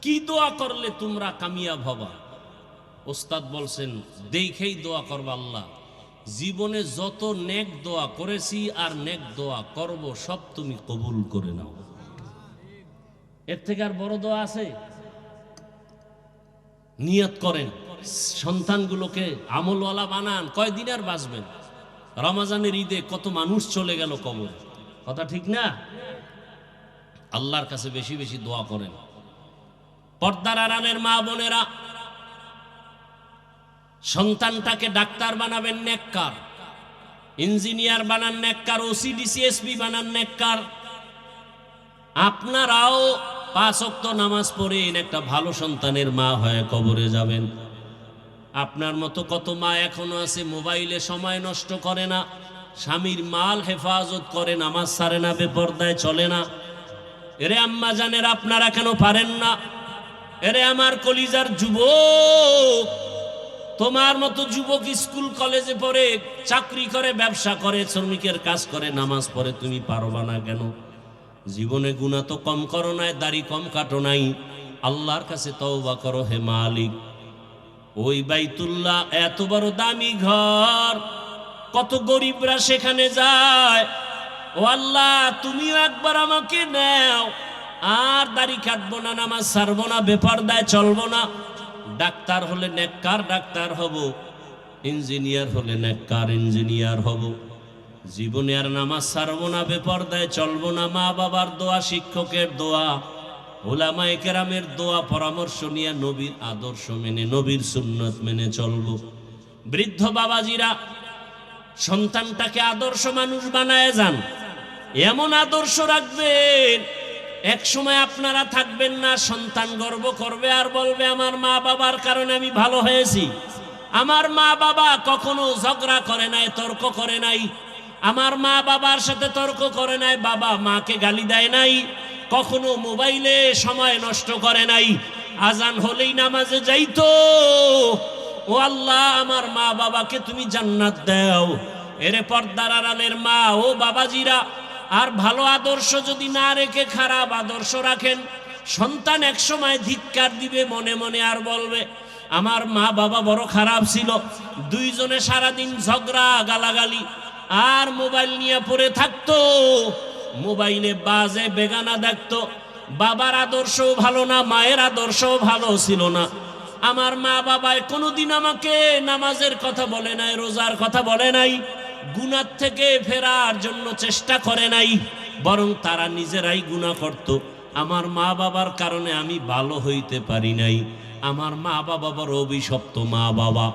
কি দোয়া করলে তোমরা কামিয়াব হবা? ওস্তাদ বলছেন দেখেই দোয়া করবা, আল্লাহ জীবনে যত নেক দোয়া করেছি আর নেক দোয়া করব সব তুমি কবুল করে নাও। এর থেকে আর বড় দোয়া আছে? নিয়ত করেন, সন্তানগুলোকে আমলওয়ালা বানান। কয়দিন আর বাঁচবেন? রমজানের ঈদে কত মানুষ চলে গেল কবরে, কথা ঠিক না? আল্লাহর কাছে বেশি বেশি দোয়া করেন। পর্দার আড়ালের মা বোনেরা, সন্তানটাকে ডাক্তার বানাবেন নেককার, ইঞ্জিনিয়ার বানান নেককার, ওসিডিসিএসপি বানান নেককার। আপনারাও 5 ওয়াক্ত নামাজ পড়েন, একটা ভালো সন্তানের মা হয়ে কবরে যাবেন। আপনার মতো কত মা এখনো আছে মোবাইলে সময় নষ্ট করে না, স্বামীর মাল হেফাজত করে, নামাজ ছাড়ে না, বেপরদায় চলে না। এরে আম্মা জানেন আপনারা কেন পারেন না? এরে আমার কলিজার যুবক, তোমার মতো যুবক স্কুল কলেজে পড়ে, চাকরি করে, ব্যবসা করে, শ্রমিকের কাজ করে, নামাজ পড়ে, তুমি পারবা না কেন? জীবনে গুনাহ তো কম করো নাই, দাড়ি কম কাটো নাই, আল্লাহর কাছে তওবা করো। হে মালিক, ওই বাইতুল্লাহ এত বড় দামি ঘর, কত গরিবরা সেখানে যায়। ও আল্লাহ, তুমিও একবার আমাকে নাও, আর দাড়ি কাটবো না, নামাজ ছাড়বো না, বেপরদায় চলবো না। ডাক্তার হলে নেককার ডাক্তার হব, ইঞ্জিনিয়ার হলে নেককার ইঞ্জিনিয়ার হব। জীবনে আর নামাজ ছাড়বো না, বেপরদায় চলবো না। মা বাবার দোয়া, শিক্ষকের দোয়া, উলামায়ে কেরামের দোয়া পরামর্শ নিয়ে নবীর আদর্শ মেনে নবীর সুন্নত মেনে চলবো। বৃদ্ধ বাবাজিরা সন্তানটাকে আদর্শ মানুষ বানায় যান, এমন আদর্শ রাখবেন এক সময় আপনারা থাকবেন না, সন্তান গর্ব করবে আর বলবে আমার মা বাবার কারণে আমি ভালো হয়েছি। আমার মা বাবা কখনো ঝগড়া করে নাই, তর্ক করে নাই, আমার মা বাবার সাথে তর্ক করে নাই, বাবা মাকে গালি দেয় নাই, কখনো মোবাইলে সময় নষ্ট করে নাই, আজান হলেই নামাজে যাইতো। ও আল্লাহ, আমার মা বাবাকে তুমি জান্নাত দাও। এরে পর্দার আড়ালের মা ও বাবাজিরা, আর ভালো আদর্শ যদি না রেখে খারাপ আদর্শ রাখেন, সন্তান এক সময় ধিক্কার দিবে মনে মনে, আর বলবে আমার মা বাবা বড় খারাপ ছিল। দুইজনে সারাদিন ঝগড়া গালাগালি আর মোবাইল নিয়ে পড়ে থাকতো, মোবাইলে বাজে বেগানা দেখতো। বাবার আদর্শও ভালো না, মায়ের আদর্শও ভালো ছিল না। আমার মা বাবায় কোনোদিন আমাকে নামাজের কথা বলে নাই, রোজার কথা বলে নাই, গুনাহ থেকে ফেরার জন্য চেষ্টা করে নাই, বরং তারা নিজেরাই গুনাহ করত। আমার মা বাবার কারণে আমি ভালো হইতে পারি নাই। আমার মা বাবা বড় অভিশপ্ত মা বাবা।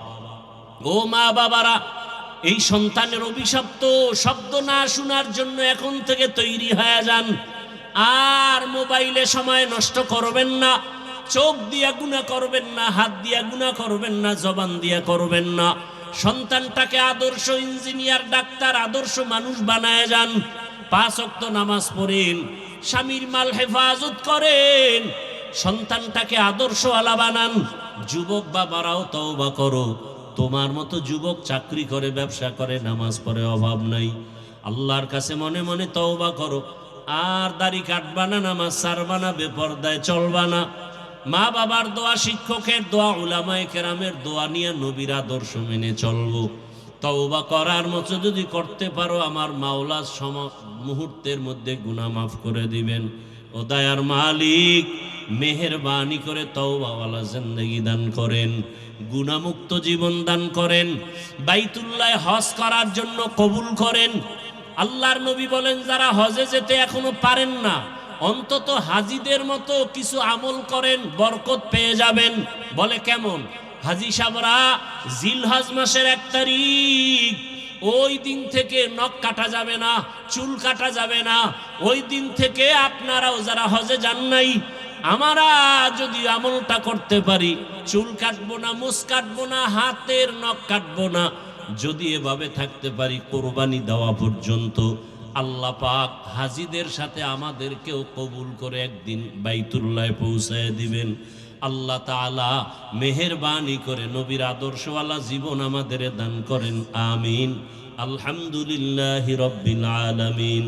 ও মা বাবারা, এই সন্তানের অভিশপ্ত শব্দ না শোনার জন্য এখন থেকে তৈরি হয়ে যান। আর মোবাইলে সময় নষ্ট করবেন না, চোখ দিয়া গুনাহ করবেন না, হাত দিয়া গুনাহ করবেন না, জবান দিয়া করবেন না। সন্তানটাকে আদর্শ ইঞ্জিনিয়ার, ডাক্তার, আদর্শ মানুষ বানায় যান। 5 ওয়াক্ত নামাজ পড়েন, স্বামীর মাল হেফাজত করেন, সন্তানটাকে আদর্শওয়ালা বানান। যুবক বাবারাও তওবা করো, তোমার মতো যুবক চাকরি করে, ব্যবসা করে, নামাজ পড়ে, অভাব নাই। আল্লাহর কাছে মনে মনে তওবা করো। আর দাড়ি কাটবা না, নামাজ ছাড়বা না, বেপরদায় চলবা না। মা বাবার দোয়া, শিক্ষকের দোয়া, উলামায়ে কেরামের দোয়া নিয়ে নবীর আদর্শ মেনে চলবো। তওবা করার মতো যদি করতে পারো, আমার মাওলা মুহূর্তের মধ্যে গুনাহ মাফ করে দিবেন। ও দয়ার মালিক, মেহেরবানি করে তওবাওয়ালা জিন্দেগি দান করেন, গুনাহমুক্ত জীবন দান করেন, বাইতুল্লাহ হজ করার জন্য কবুল করেন। আল্লাহর নবী বলেন, যারা হজে যেতে এখনো পারেন না, অন্তত হাজিদের মতো কিছু আমল করেন, বরকত পেয়ে যাবেন। বলে কেমন? হাজি সাহেবরা জিলহজ মাসের 1 তারিখ, ওই দিন থেকে নখ কাটা যাবে না, চুল কাটা যাবে না। ওই দিন থেকে আপনারাও যারা হজে যান নাই, আমরা যদি আমলটা করতে পারি, চুল কাটবো না, মুছ কাটবো না, হাতের নখ কাটবো না, যদি এভাবে থাকতে পারি কোরবানি দেওয়া পর্যন্ত, আল্লাহ পাক হাজিদের সাথে আমাদেরকেও কবুল করে একদিন বাইতুল্লাহ পৌঁছায় দিবেন। আল্লাহ তাআলা মেহেরবানি করে নবীর আদর্শওয়ালা জীবন আমাদের দান করেন। আমিন। আলহামদুলিল্লাহি রাব্বিল আলামিন।